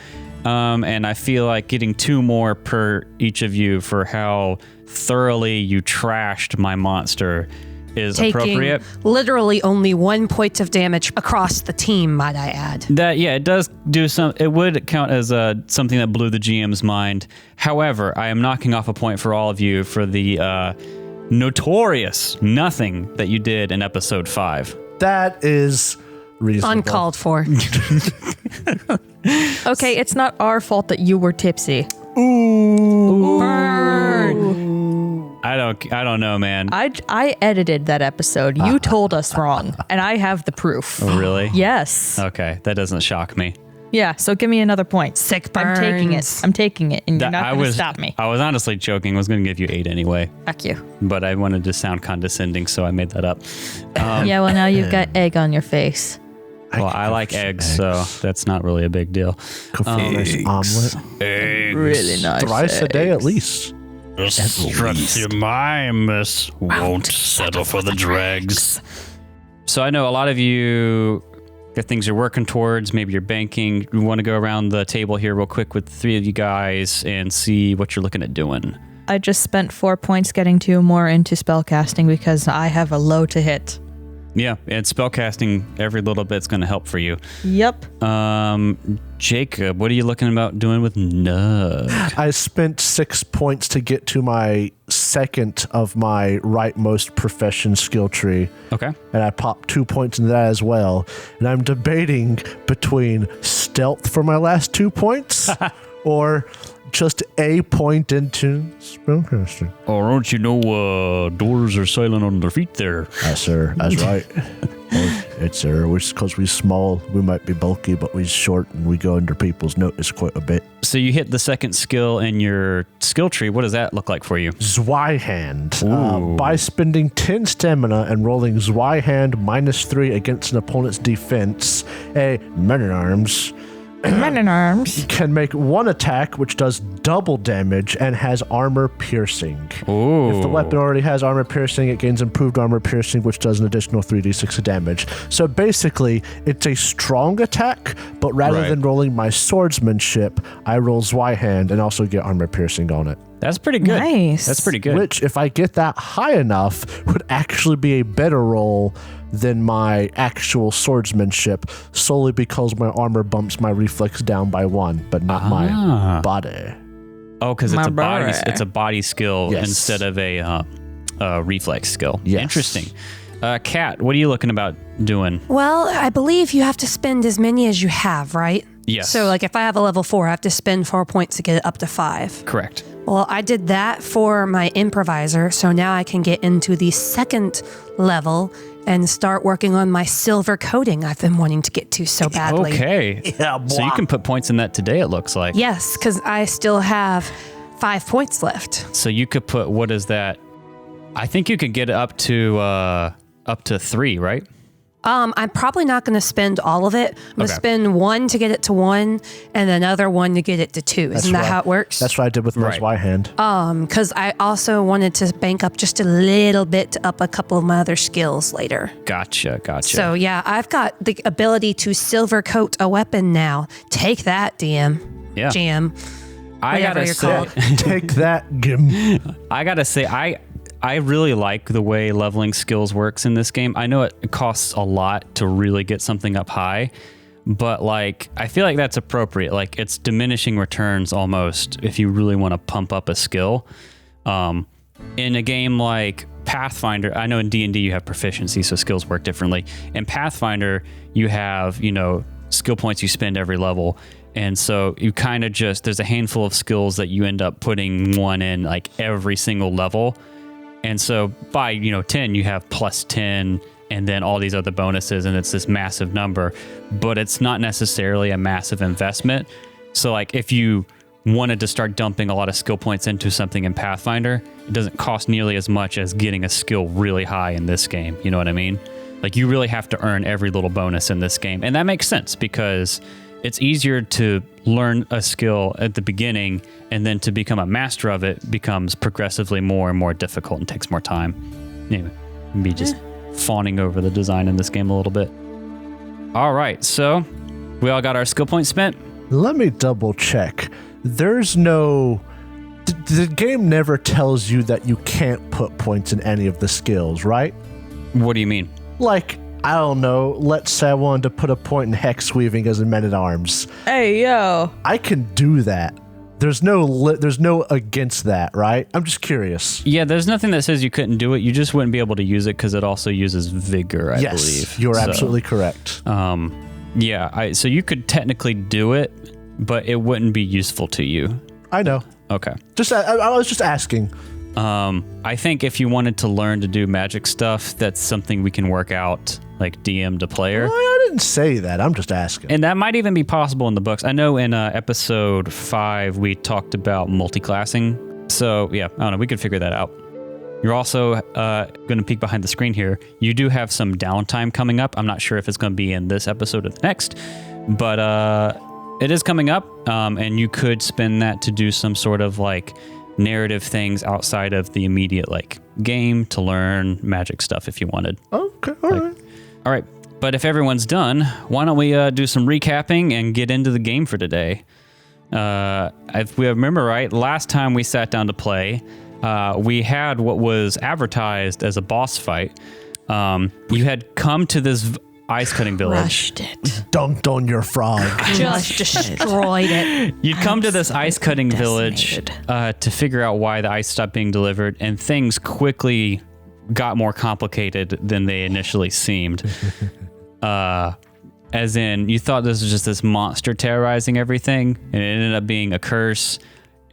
Speaker 3: And I feel like getting 2 more per each of you for how thoroughly you trashed my monster is
Speaker 6: Taking
Speaker 3: appropriate.
Speaker 6: literally only 1 point of damage across the team, might I add.
Speaker 3: That it does do some. It would count as something that blew the GM's mind. However, I am knocking off a point for all of you for the notorious nothing that you did in episode 5.
Speaker 4: That is reasonable.
Speaker 6: Uncalled for.
Speaker 5: Okay, it's not our fault that you were tipsy.
Speaker 3: I don't know, man.
Speaker 5: I edited that episode. You told us wrong, and I have the proof.
Speaker 3: Oh, really?
Speaker 5: Yes.
Speaker 3: Okay, that doesn't shock me.
Speaker 5: Yeah, so give me another point.
Speaker 6: Sick
Speaker 5: I'm taking it.
Speaker 6: burns.
Speaker 5: I'm taking it, and you're not
Speaker 3: I
Speaker 5: going to
Speaker 3: was
Speaker 5: stop me.
Speaker 3: I was honestly joking. I was going to give you 8 anyway,
Speaker 5: Fuck you.
Speaker 3: but I wanted to sound condescending, so I made that up.
Speaker 5: Yeah, well, now you've got egg on your face.
Speaker 3: Well, I like eggs, so that's not really a big deal.
Speaker 4: Go for a nice omelet.
Speaker 5: Really nice.
Speaker 4: Thrice a day at least.
Speaker 3: Structumimus won't settle for the dregs. So I know a lot of you got things you're working towards. Maybe you're banking. We want to go around the table here real quick with the 3 of you guys and see what you're looking at doing.
Speaker 5: I just spent 4 points getting 2 more into spellcasting because I have a low to hit.
Speaker 3: Yeah, and spellcasting every little bit's going to help for you.
Speaker 5: Yep.
Speaker 3: Jacob, what are you looking about doing with Nug?
Speaker 4: I spent 6 points to get to my second of my rightmost profession skill tree.
Speaker 3: Okay.
Speaker 4: And I popped 2 points into that as well. And I'm debating between stealth for my last 2 points or just a point into spellcasting.
Speaker 3: Oh, don't you know doors are silent on their feet there?
Speaker 4: Yes, sir. That's right. It's because we small, we might be bulky, but we short and we go under people's notice quite a bit.
Speaker 3: So you hit the second skill in your skill tree. What does that look like for you?
Speaker 4: Zweihander. By spending 10 stamina and rolling Zweihander -3 against an opponent's defense, a man-at-arms can make one attack which does double damage and has armor piercing.
Speaker 3: Ooh.
Speaker 4: If the weapon already has armor piercing, it gains improved armor piercing, which does an additional 3d6 of damage. So basically, it's a strong attack, but rather than rolling my swordsmanship, I roll Zweihander and also get armor piercing on it.
Speaker 3: That's pretty good.
Speaker 5: Nice.
Speaker 3: That's pretty good.
Speaker 4: Which, if I get that high enough, would actually be a better roll than my actual swordsmanship, solely because my armor bumps my reflex down by 1, but not my body.
Speaker 3: Oh, because it's
Speaker 5: My
Speaker 3: a body skill
Speaker 4: Yes.
Speaker 3: instead of a reflex skill.
Speaker 4: Yes.
Speaker 3: Interesting. Kat, what are you looking about doing?
Speaker 6: Well, I believe you have to spend as many as you have, right?
Speaker 3: Yes.
Speaker 6: So, like, if I have a level 4, I have to spend 4 points to get it up to 5.
Speaker 3: Correct.
Speaker 6: Well, I did that for my improviser, so now I can get into the second level and start working on my silver coating I've been wanting to get to so badly.
Speaker 3: Okay.
Speaker 4: Yeah,
Speaker 3: So you can put points in that today, it looks like.
Speaker 6: Yes, because I still have 5 points left.
Speaker 3: So you could put, what is that? I think you could get up to 3, right?
Speaker 6: I'm probably not going to spend all of it. I'm going to
Speaker 3: Okay.
Speaker 6: spend 1 to get it to 1 and another 1 to get it to 2. Isn't that how it works?
Speaker 4: That's what I did with my
Speaker 3: Right.
Speaker 4: Zweihander.
Speaker 6: Because I also wanted to bank up just a little bit to up a couple of my other skills later.
Speaker 3: Gotcha.
Speaker 6: So yeah, I've got the ability to silver coat a weapon now. Take that, DM.
Speaker 3: Yeah.
Speaker 6: GM.
Speaker 3: I
Speaker 6: whatever
Speaker 3: gotta
Speaker 6: you're
Speaker 3: say,
Speaker 6: called.
Speaker 4: Take that, Gim.
Speaker 3: I gotta say, I really like the way leveling skills works in this game. I know it costs a lot to really get something up high, but like I feel like that's appropriate. Like it's diminishing returns almost if you really want to pump up a skill. In a game like Pathfinder, I know in D&D you have proficiency, so skills work differently. In Pathfinder, you have, skill points you spend every level. And so you kind of there's a handful of skills that you end up putting one in like every single level. And so by, 10, you have plus 10 and then all these other bonuses, and it's this massive number, but it's not necessarily a massive investment. So like if you wanted to start dumping a lot of skill points into something in Pathfinder, it doesn't cost nearly as much as getting a skill really high in this game. You know what I mean? Like you really have to earn every little bonus in this game. And that makes sense because it's easier to learn a skill at the beginning, and then to become a master of it becomes progressively more and more difficult and takes more time. Anyway, me just fawning over the design in this game a little bit. All right, so we all got our skill points spent.
Speaker 4: Let me double check. There's no... The game never tells you that you can't put points in any of the skills, right?
Speaker 3: What do you mean?
Speaker 4: Like, I don't know, let's say I wanted to put a point in hex weaving as a men-at-arms.
Speaker 5: Hey, yo.
Speaker 4: I can do that. There's no against that, right? I'm just curious.
Speaker 3: Yeah, there's nothing that says you couldn't do it. You just wouldn't be able to use it because it also uses vigor, I
Speaker 4: Yes,
Speaker 3: believe.
Speaker 4: you're
Speaker 3: So,
Speaker 4: absolutely correct.
Speaker 3: so you could technically do it, but it wouldn't be useful to you.
Speaker 4: I know.
Speaker 3: Okay.
Speaker 4: I was just asking.
Speaker 3: I think if you wanted to learn to do magic stuff, that's something we can work out, like DM to player.
Speaker 4: Well, I didn't say that. I'm just asking.
Speaker 3: And that might even be possible in the books. I know in episode 5, we talked about multiclassing. So, yeah, I don't know. We could figure that out. You're also going to peek behind the screen here. You do have some downtime coming up. I'm not sure if it's going to be in this episode or the next, but it is coming up, and you could spend that to do some sort of like narrative things outside of the immediate like game to learn magic stuff if you wanted.
Speaker 4: Okay, all right.
Speaker 3: All right, but if everyone's done, why don't we do some recapping and get into the game for today? If we remember right, last time we sat down to play, we had what was advertised as a boss fight. You had come to this ice cutting village.
Speaker 5: Crushed it.
Speaker 4: Dunked on your frog.
Speaker 6: Just destroyed it.
Speaker 3: You'd come to this ice cutting village
Speaker 5: decimated.
Speaker 3: to figure out why the ice stopped being delivered, and things quickly got more complicated than they initially seemed. As in, you thought this was just this monster terrorizing everything, and it ended up being a curse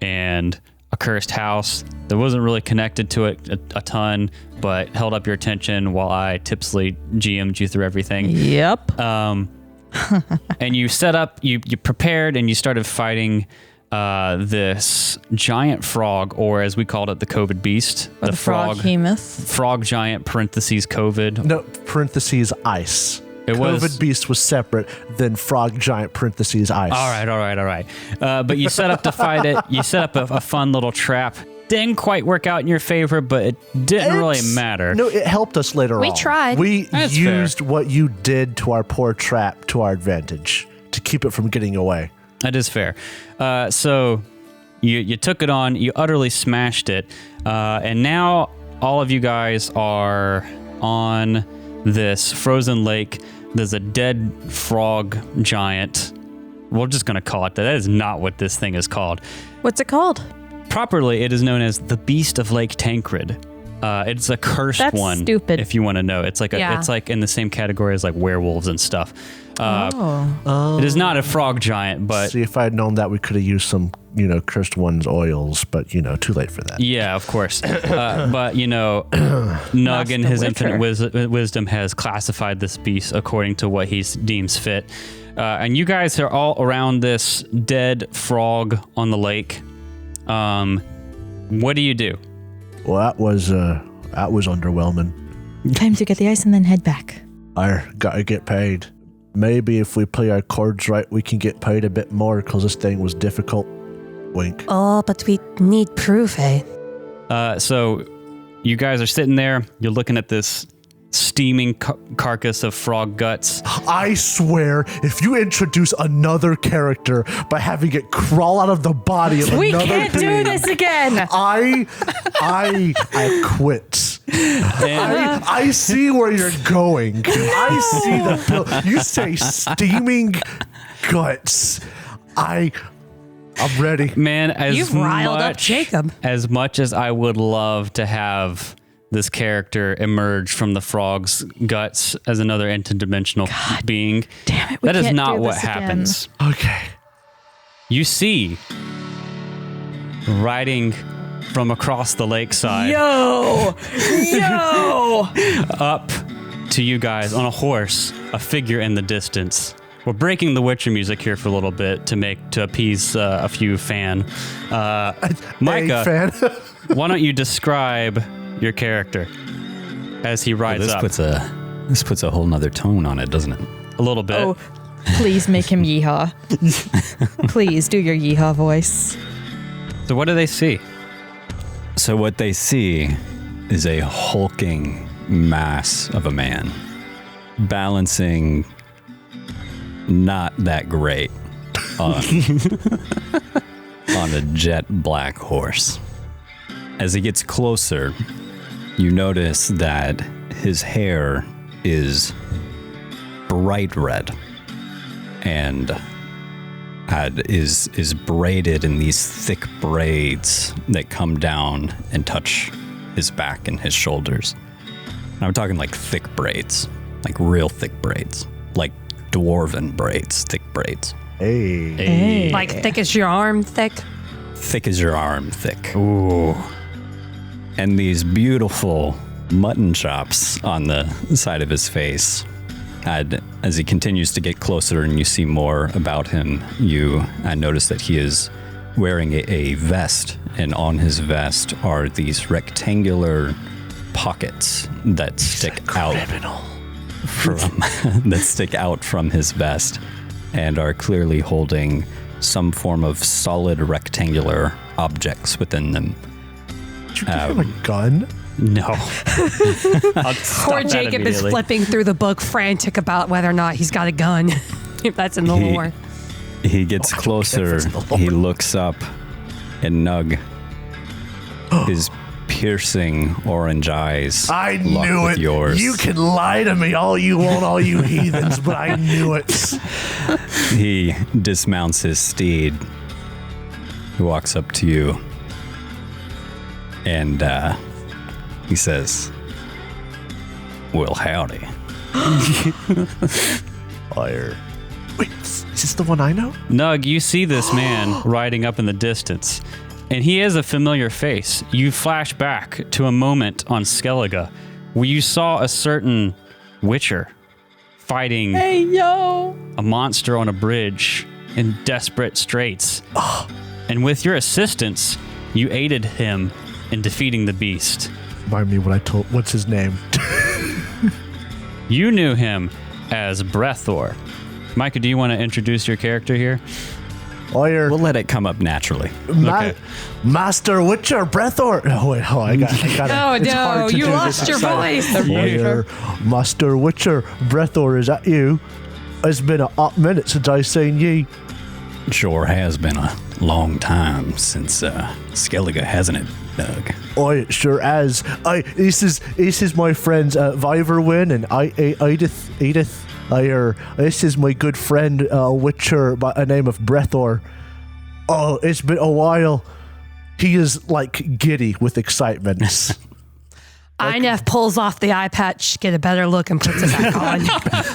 Speaker 3: and a cursed house that wasn't really connected to it a ton, but held up your attention while I tipsily GM'd you through everything.
Speaker 5: Yep.
Speaker 3: And you set up, you prepared, and you started fighting this giant frog, or as we called it, the COVID beast.
Speaker 5: Or the frog hemoth.
Speaker 3: Frog giant, parentheses, COVID.
Speaker 4: No, parentheses, ice.
Speaker 3: It was-
Speaker 4: COVID beast was separate than frog giant, parentheses, ice.
Speaker 3: All right. But you set up to fight it. You set up a fun little trap. Didn't quite work out in your favor, but it didn't really matter.
Speaker 4: No, it helped us later on.
Speaker 6: We tried.
Speaker 4: We
Speaker 3: That's
Speaker 4: used what you did to our poor trap to our advantage to keep it from getting away.
Speaker 3: That is fair. So you took it on, you utterly smashed it, and now all of you guys are on this frozen lake. There's a dead frog giant. We're just going to call it that. That is not what this thing is called.
Speaker 5: What's it called?
Speaker 3: Properly, it is known as the Beast of Lake Tancred. It's a cursed
Speaker 5: That's
Speaker 3: one.
Speaker 5: stupid.
Speaker 3: If you want to know, it's like it's like in the same category as like werewolves and stuff. It is not a frog giant, but
Speaker 4: See, if I had known that, we could have used some, cursed one's oils, but, too late for that.
Speaker 3: yeah, of course. But Nug in his infinite wisdom has classified this beast according to what he deems fit. And you guys are all around this dead frog on the lake. What do you do?
Speaker 4: Well, that was underwhelming.
Speaker 5: Time to get the ice and then head back.
Speaker 4: I gotta get paid. Maybe if we play our cards right, we can get paid a bit more because this thing was difficult. Wink.
Speaker 6: Oh, but we need proof, eh?
Speaker 3: So you guys are sitting there. You're looking at this steaming carcass of frog guts.
Speaker 4: I swear, if you introduce another character by having it crawl out of the body of
Speaker 5: We
Speaker 4: another
Speaker 5: can't do
Speaker 4: being,
Speaker 5: this again.
Speaker 4: I quit. I see where you're going. I see the bill. You say steaming guts. I'm ready.
Speaker 3: Man,
Speaker 6: You've riled up Jacob.
Speaker 3: As much as I would love to have this character emerge from the frog's guts as another interdimensional being,
Speaker 5: Damn it, we
Speaker 3: that is
Speaker 5: can't
Speaker 3: not
Speaker 5: do
Speaker 3: what
Speaker 5: this again.
Speaker 3: happens.
Speaker 4: Okay.
Speaker 3: You see, riding from across the lakeside
Speaker 5: Yo!
Speaker 3: up to you guys on a horse, a figure in the distance. We're breaking the Witcher music here for a little bit to appease a few fan. Micah,
Speaker 4: Hey, fan.
Speaker 3: why don't you describe your character as he rides up?
Speaker 2: This puts a whole nother tone on it, doesn't it?
Speaker 3: A little bit.
Speaker 5: Oh, please make him yeehaw. Please do your yeehaw voice.
Speaker 3: So what do they see?
Speaker 2: So what they see is a hulking mass of a man balancing not that great on a jet black horse. As he gets closer, you notice that his hair is bright red and is braided in these thick braids that come down and touch his back and his shoulders. And I'm talking like thick braids, like real thick braids, like dwarven braids, thick braids.
Speaker 4: Hey.
Speaker 6: Like thick as your arm thick.
Speaker 2: Thick as your arm thick. Ooh. And these beautiful mutton chops on the side of his face. As he continues to get closer and you see more about him, you notice that he is wearing a vest, and on his vest are these rectangular pockets that stick out from his vest and are clearly holding some form of solid rectangular objects within them.
Speaker 4: Did you give him a gun?
Speaker 3: No.
Speaker 6: Poor Jacob is flipping through the book, frantic about whether or not he's got a gun. If that's in the lore.
Speaker 2: He gets closer. He looks up, and Nug, his piercing orange eyes.
Speaker 4: I
Speaker 2: lock
Speaker 4: knew
Speaker 2: with
Speaker 4: it.
Speaker 2: Yours.
Speaker 4: You can lie to me all you want, all you heathens, but I knew it.
Speaker 2: He dismounts his steed. He walks up to you, and he says, "Well, howdy."
Speaker 4: Fire. Wait, is this the one I know?
Speaker 3: Nug, you see this man riding up in the distance. and he is a familiar face. You flash back to a moment on Skellige where you saw a certain Witcher fighting
Speaker 5: Hey, yo.
Speaker 3: a monster on a bridge in desperate straits. And with your assistance, you aided him in defeating the beast.
Speaker 4: Remind me what I told. What's his name?
Speaker 3: You knew him as Brethor. Micah, do you want to introduce your character here?
Speaker 4: Lawyer,
Speaker 2: We'll let it come up naturally.
Speaker 3: Okay.
Speaker 4: Master Witcher Brethor. Oh wait, I got.
Speaker 6: Oh
Speaker 4: it's hard
Speaker 6: no,
Speaker 4: to
Speaker 6: you
Speaker 4: do
Speaker 6: lost
Speaker 4: this
Speaker 6: your
Speaker 4: excited.
Speaker 6: voice.
Speaker 4: Lawyer, Master Witcher Brethor, is that you? It's been a hot minute since I seen ye.
Speaker 2: Sure has been a long time since Skellige, hasn't it, Doug?
Speaker 4: I sure as. This is my friends Viverwin and Edith. This is my good friend Witcher by the name of Brethor. Oh, it's been a while. He is like giddy with excitement.
Speaker 6: Inef pulls off the eye patch, get a better look, and puts it back on.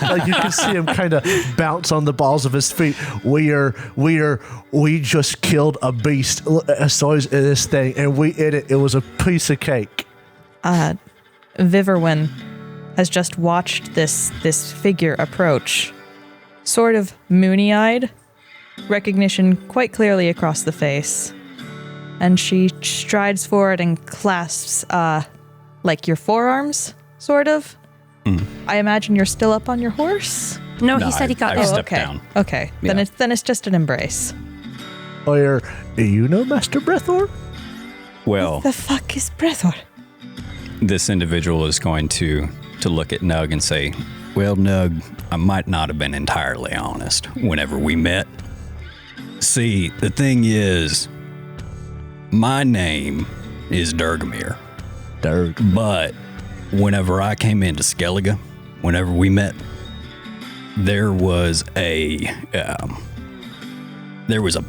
Speaker 4: Like you can see him kind of bounce on the balls of his feet. We just killed a beast the size of this thing, and we ate it. It was a piece of cake.
Speaker 5: Viverwin has just watched this figure approach, sort of moony-eyed, recognition quite clearly across the face, and she strides forward and clasps, like your forearms, sort of. I imagine you're still up on your horse.
Speaker 6: No, he said he got
Speaker 2: I
Speaker 6: in.
Speaker 2: stepped
Speaker 5: okay.
Speaker 2: down.
Speaker 5: Okay,
Speaker 2: Yeah.
Speaker 5: then it's just an embrace.
Speaker 4: Do you know Master Brethor?
Speaker 2: Well,
Speaker 5: The fuck is Brethor?
Speaker 2: this individual is going to look at Nug and say, well, Nug, I might not have been entirely honest whenever we met. See, the thing is, my name is Durgamir. But whenever I came into Skellige, whenever we met, there was a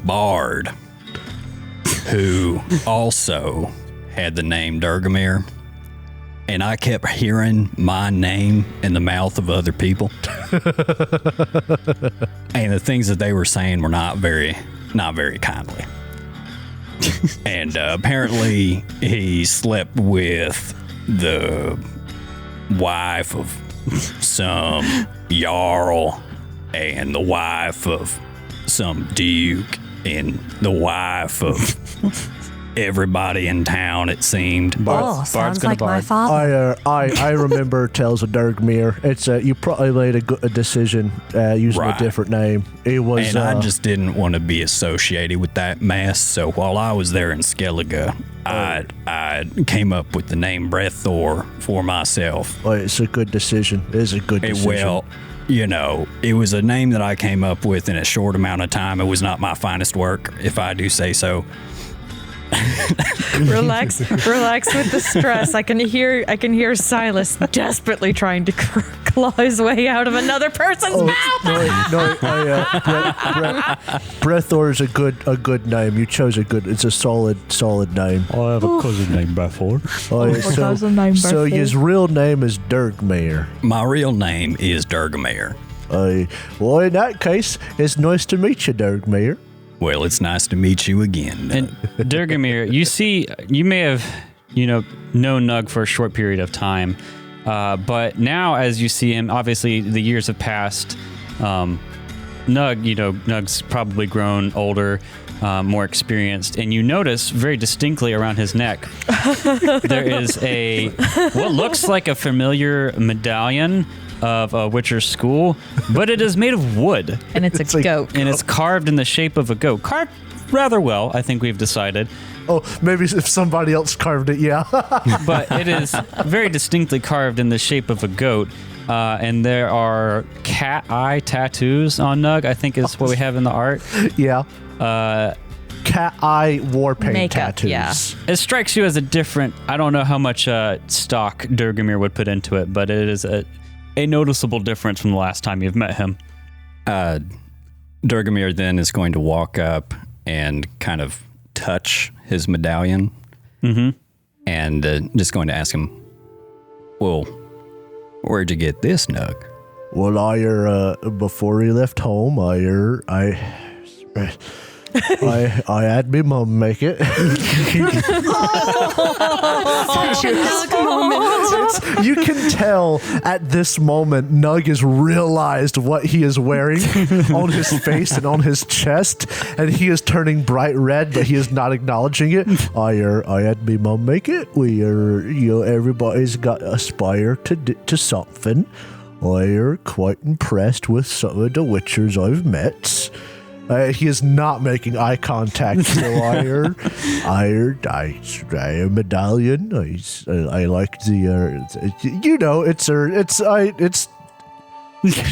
Speaker 2: bard who also had the name Durgamir, and I kept hearing my name in the mouth of other people, and the things that they were saying were not very kindly. And apparently he slept with the wife of some jarl and the wife of some duke and the wife of everybody in town, it seemed.
Speaker 6: Oh, sounds like my father.
Speaker 4: I remember Tales of Durgmir. It's you probably made a decision using
Speaker 2: Right.
Speaker 4: a different name. It was
Speaker 2: And I just didn't want to be associated with that mess. So while I was there in Skellige, I came up with the name Brethor for myself.
Speaker 4: it's a good decision. It is a good decision.
Speaker 2: Well, you know, it was a name that I came up with in a short amount of time. It was not my finest work, if I do say so.
Speaker 5: Relax with the stress. I can hear Silas desperately trying to claw his way out of another person's mouth.
Speaker 4: Brethor is a good name. You chose it's a solid name.
Speaker 3: I have a cousin named Brethor.
Speaker 5: cousin named
Speaker 4: So
Speaker 5: Brethor.
Speaker 4: his real name is Durgmir.
Speaker 2: My real name is Durgamir.
Speaker 4: Well, in that case, it's nice to meet you, Durgmir.
Speaker 2: Well, it's nice to meet you again.
Speaker 3: And Durgamir, you may have, known Nug for a short period of time, but now as you see him, obviously the years have passed. Nug's probably grown older, more experienced, and you notice very distinctly around his neck there is what looks like a familiar medallion of a Witcher's school, but it is made of wood.
Speaker 5: And it's a goat.
Speaker 3: And it's carved in the shape of a goat. Carved rather well, I think we've decided.
Speaker 4: Oh, maybe if somebody else carved it, yeah.
Speaker 3: But it is very distinctly carved in the shape of a goat. And there are cat eye tattoos on Nug, I think is what we have in the art.
Speaker 4: Yeah. Cat eye war paint
Speaker 5: Makeup,
Speaker 4: tattoos.
Speaker 5: yeah.
Speaker 3: It strikes you as a different, I don't know how much stock Durgamir would put into it, but it is a noticeable difference from the last time you've met him.
Speaker 2: Durgamir then is going to walk up and kind of touch his medallion, and just going to ask him, well, where'd you get this, Nug?
Speaker 4: Well, before he left home, I had me mum make it.
Speaker 6: Such a Nug moment.
Speaker 4: You can tell at this moment, Nug has realized what he is wearing on his face and on his chest, and he is turning bright red, but he is not acknowledging it. I had me mum make it. Everybody's got to aspire to something. I'm quite impressed with some of the witchers I've met. He is not making eye contact. So I medallion. I like the.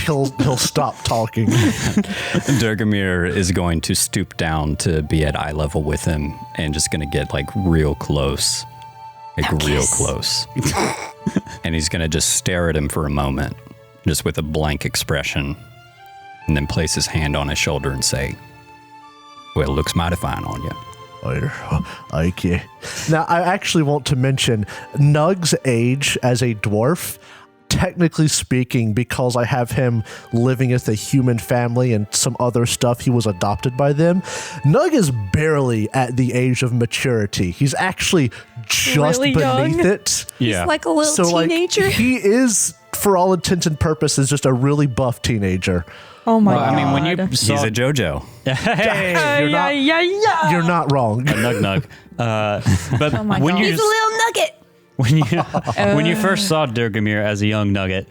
Speaker 4: He'll stop talking.
Speaker 2: Durgamir is going to stoop down to be at eye level with him and just going to get like real close. Real close. And he's going to just stare at him for a moment, just with a blank expression, and then place his hand on his shoulder and say, well, it looks mighty fine on you.
Speaker 4: Okay. Now, I actually want to mention Nug's age as a dwarf. Technically speaking, because I have him living with a human family and some other stuff, he was adopted by them. Nug is barely at the age of maturity. He's actually just
Speaker 5: Really
Speaker 4: beneath
Speaker 5: young?
Speaker 4: it.
Speaker 6: He's like a little teenager.
Speaker 4: He is, for all intents and purposes, just a really buff teenager.
Speaker 5: Oh my god.
Speaker 3: I mean, when you saw
Speaker 2: He's a JoJo.
Speaker 4: You're not wrong.
Speaker 3: Nug. But
Speaker 5: Oh my
Speaker 3: when
Speaker 5: God.
Speaker 3: you
Speaker 6: He's a little nugget.
Speaker 3: when you first saw Durgamir as a young nugget,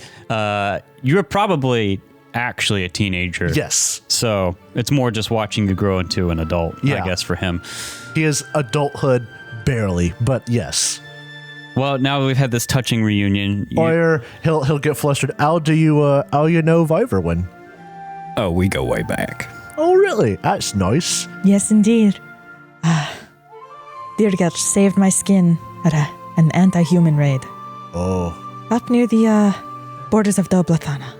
Speaker 3: you were probably actually a teenager.
Speaker 4: Yes.
Speaker 3: So it's more just watching you grow into an adult,
Speaker 4: Yeah.
Speaker 3: I guess, for him.
Speaker 4: He is adulthood barely, but yes.
Speaker 3: Well, now we've had this touching reunion.
Speaker 4: Or he'll get flustered. How do you know Viverwin?
Speaker 2: Oh, we go way back.
Speaker 4: Oh, really? That's nice.
Speaker 5: Yes, indeed. Dirgat saved my skin at an anti-human raid
Speaker 4: Oh,
Speaker 5: up near the borders of Doblathana.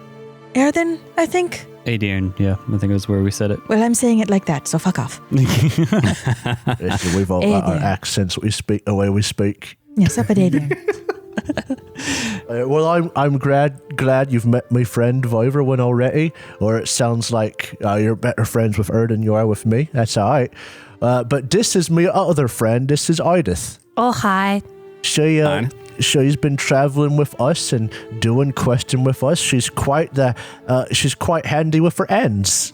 Speaker 5: Erden, I think.
Speaker 3: Adian, yeah, I think that's where we said it.
Speaker 5: Well, I'm saying it like that, so fuck off.
Speaker 4: listen, we've all got our
Speaker 5: Adrian.
Speaker 4: accents. We speak the way we speak.
Speaker 5: Yes, up at Adrian.
Speaker 4: Well, I'm glad you've met my friend Viverwin already. Or it sounds like you're better friends with her than you are with me. That's all right. But this is my other friend. This is Edith.
Speaker 6: Oh, hi.
Speaker 4: She's been traveling with us and doing questing with us. She's quite handy with her ends.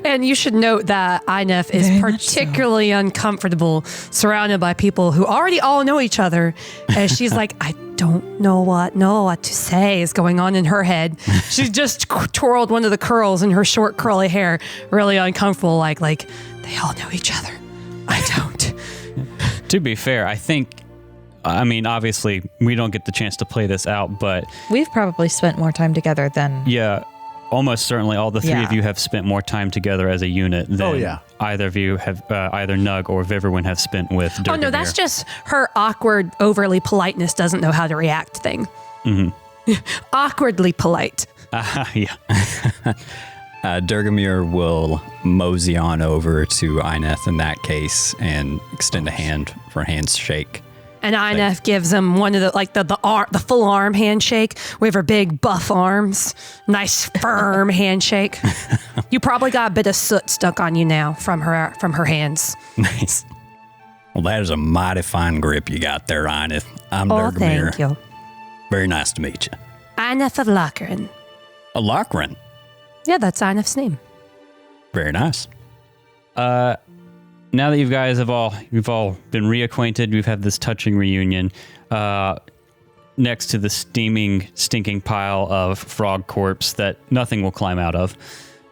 Speaker 6: And you should note that Inef is
Speaker 5: Very much so.
Speaker 6: particularly uncomfortable surrounded by people who already all know each other. And she's like, I don't know what to say is going on in her head. She's just twirled one of the curls in her short curly hair, really uncomfortable, like they all know each other. I don't.
Speaker 3: To be fair, I mean, obviously, we don't get the chance to play this out, but
Speaker 5: We've probably spent more time together than...
Speaker 3: yeah, almost certainly all the three of
Speaker 5: Yeah.
Speaker 3: you have spent more time together as a unit than either of you have, either Nug or Viverwin have spent with Durgamir.
Speaker 6: Oh, no, that's just her awkward, overly politeness doesn't know how to react thing. Mm-hmm. Awkwardly polite.
Speaker 3: Yeah.
Speaker 2: Durgamir will mosey on over to Ineth in that case and extend a hand for a handshake.
Speaker 6: And Inef gives him one of the full arm handshake with her big buff arms. Nice firm handshake. You probably got a bit of soot stuck on you now from her hands.
Speaker 2: Nice. Well, that is a mighty fine grip you got there, Ineth. I'm
Speaker 6: Oh,
Speaker 2: Durgamir.
Speaker 6: thank you.
Speaker 2: Very nice to meet you.
Speaker 6: Inef of Lochran.
Speaker 2: A Lochran.
Speaker 6: Yeah, that's Inef's name.
Speaker 2: Very nice.
Speaker 3: Now that you guys we've all been reacquainted, we've had this touching reunion. Next to the steaming, stinking pile of frog corpse that nothing will climb out of.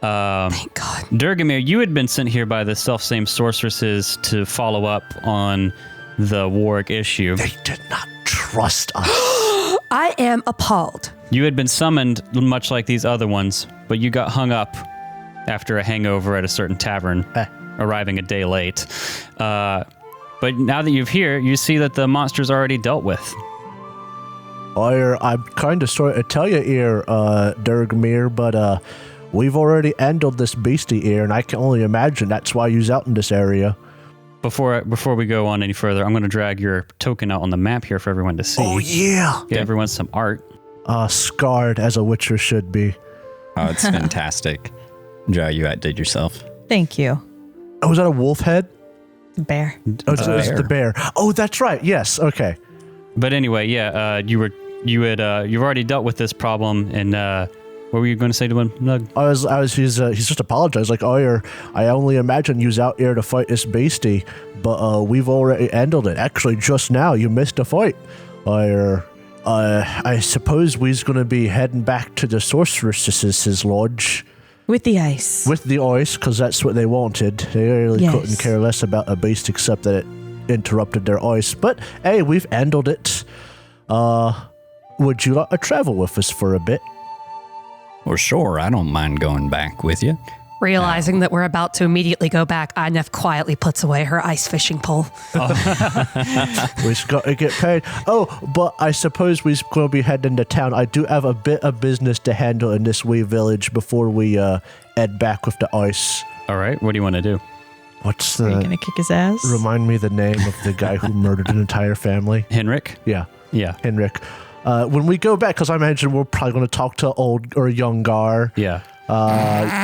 Speaker 6: Thank God.
Speaker 3: Durgamir, you had been sent here by the self-same sorceresses to follow up on the Warwick issue.
Speaker 4: They did not trust us.
Speaker 6: I am appalled.
Speaker 3: You had been summoned much like these other ones, but you got hung up after a hangover at a certain tavern, arriving a day late. But now that you're here, you see that the monster's already dealt with.
Speaker 4: I'm kind of sorry to tell you here, Durgamir, but we've already handled this beastie here, and I can only imagine that's why you's out in this area.
Speaker 3: Before we go on any further, I'm going to drag your token out on the map here for everyone to see.
Speaker 4: Oh, yeah.
Speaker 3: Give everyone some art.
Speaker 4: Scarred as a witcher should be.
Speaker 2: Oh, it's fantastic. Joe, you outdid yourself.
Speaker 5: Thank you.
Speaker 4: Oh, was that a wolf head?
Speaker 5: Bear.
Speaker 4: Oh, it's the bear. Oh, that's right. Yes. Okay.
Speaker 3: But anyway, yeah, you've already dealt with this problem, and what were you going to say to him, Nug?
Speaker 4: He's just apologized. Like, I only imagine you's out here to fight this beastie, but we've already handled it. Actually, just now you missed a fight. I suppose we's gonna be heading back to the sorceress's lodge.
Speaker 5: With the ice.
Speaker 4: With the ice, because that's what they wanted. They really
Speaker 5: Yes.
Speaker 4: couldn't care less about a beast except that it interrupted their ice. But hey, we've handled it. Would you like to travel with us for a bit?
Speaker 2: Well, sure, I don't mind going back with you.
Speaker 6: Realizing that we're about to immediately go back, Inef quietly puts away her ice fishing pole.
Speaker 4: We've got to get paid. Oh, but I suppose we're going to be heading to town. I do have a bit of business to handle in this wee village before we head back with the ice.
Speaker 3: All right, what do you want to do?
Speaker 4: What's
Speaker 5: Are you
Speaker 4: the...
Speaker 5: going to kick his ass?
Speaker 4: Remind me the name of the guy who murdered an entire family.
Speaker 3: Henrik?
Speaker 4: Yeah,
Speaker 3: Yeah.
Speaker 4: Henrik. When we go back, because I imagine we're probably going to talk to old or young Gar.
Speaker 3: Yeah.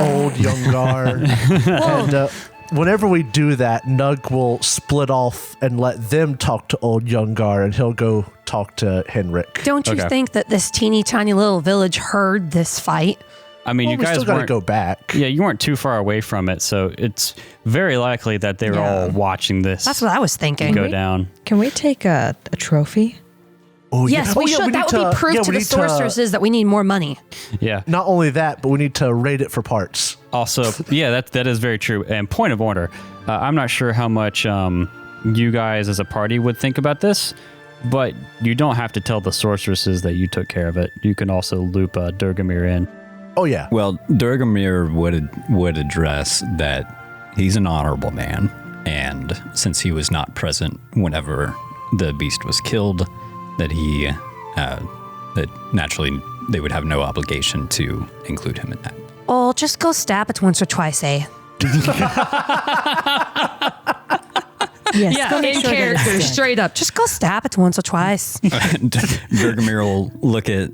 Speaker 4: Old young Gar. And whenever we do that, Nug will split off and let them talk to old young Gar, and he'll go talk to Henrik.
Speaker 6: Don't you
Speaker 3: Okay.
Speaker 6: think that this teeny tiny little village heard this fight?
Speaker 3: I mean,
Speaker 4: Well,
Speaker 3: you
Speaker 4: we
Speaker 3: guys
Speaker 4: still got to
Speaker 3: weren't...
Speaker 4: go back.
Speaker 3: Yeah, you weren't too far away from it, so it's very likely that they were all watching this
Speaker 6: That's what I was thinking.
Speaker 3: go down.
Speaker 5: Can we take a trophy?
Speaker 4: Oh,
Speaker 6: Yes,
Speaker 4: yeah.
Speaker 6: we
Speaker 4: Oh, yeah,
Speaker 6: should.
Speaker 4: need
Speaker 6: That would be proof
Speaker 4: yeah,
Speaker 6: to
Speaker 4: we
Speaker 6: the
Speaker 4: need
Speaker 6: sorceresses that we need more money.
Speaker 3: Yeah.
Speaker 4: Not only that, but we need to rate it for parts.
Speaker 3: Also, yeah, that is very true. And point of order, I'm not sure how much you guys as a party would think about this, but you don't have to tell the sorceresses that you took care of it. You can also loop Durgamir in.
Speaker 4: Oh, yeah.
Speaker 2: Well, Durgamir would address that he's an honorable man, and since he was not present whenever the beast was killed, that that naturally they would have no obligation to include him in that.
Speaker 6: Oh, just go stab it once or twice, eh?
Speaker 5: Yes.
Speaker 6: Yeah,
Speaker 5: go make
Speaker 6: in
Speaker 5: sure that it's
Speaker 6: character,
Speaker 5: dead.
Speaker 6: straight up. Just go stab it once or twice.
Speaker 2: Durgamir will look at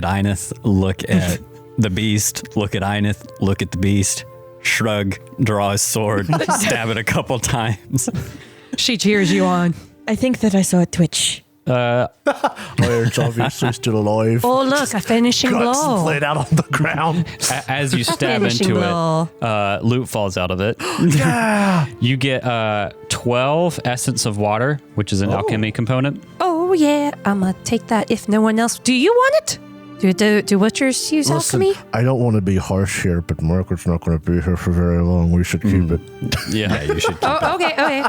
Speaker 2: Ineth, look at the beast, look at Ineth, look at the beast, shrug, draw his sword, stab it a couple times.
Speaker 6: She cheers you on.
Speaker 5: I think that I saw a twitch.
Speaker 4: Iron's obviously still alive.
Speaker 6: Oh, look, a finishing
Speaker 4: Guts
Speaker 6: blow.
Speaker 4: laid out on the ground.
Speaker 3: As you stab
Speaker 6: Finishing
Speaker 3: into
Speaker 6: blow.
Speaker 3: it, loot falls out of it.
Speaker 4: Yeah.
Speaker 3: You get 12 essence of water, which is an alchemy component.
Speaker 6: Oh, yeah, I'm going to take that if no one else. Do you want it? Do witchers use
Speaker 4: Listen,
Speaker 6: alchemy?
Speaker 4: I don't want to be harsh here, but Margaret's not going to be here for very long. We should keep it.
Speaker 3: Yeah.
Speaker 2: You should.
Speaker 6: Oh, okay.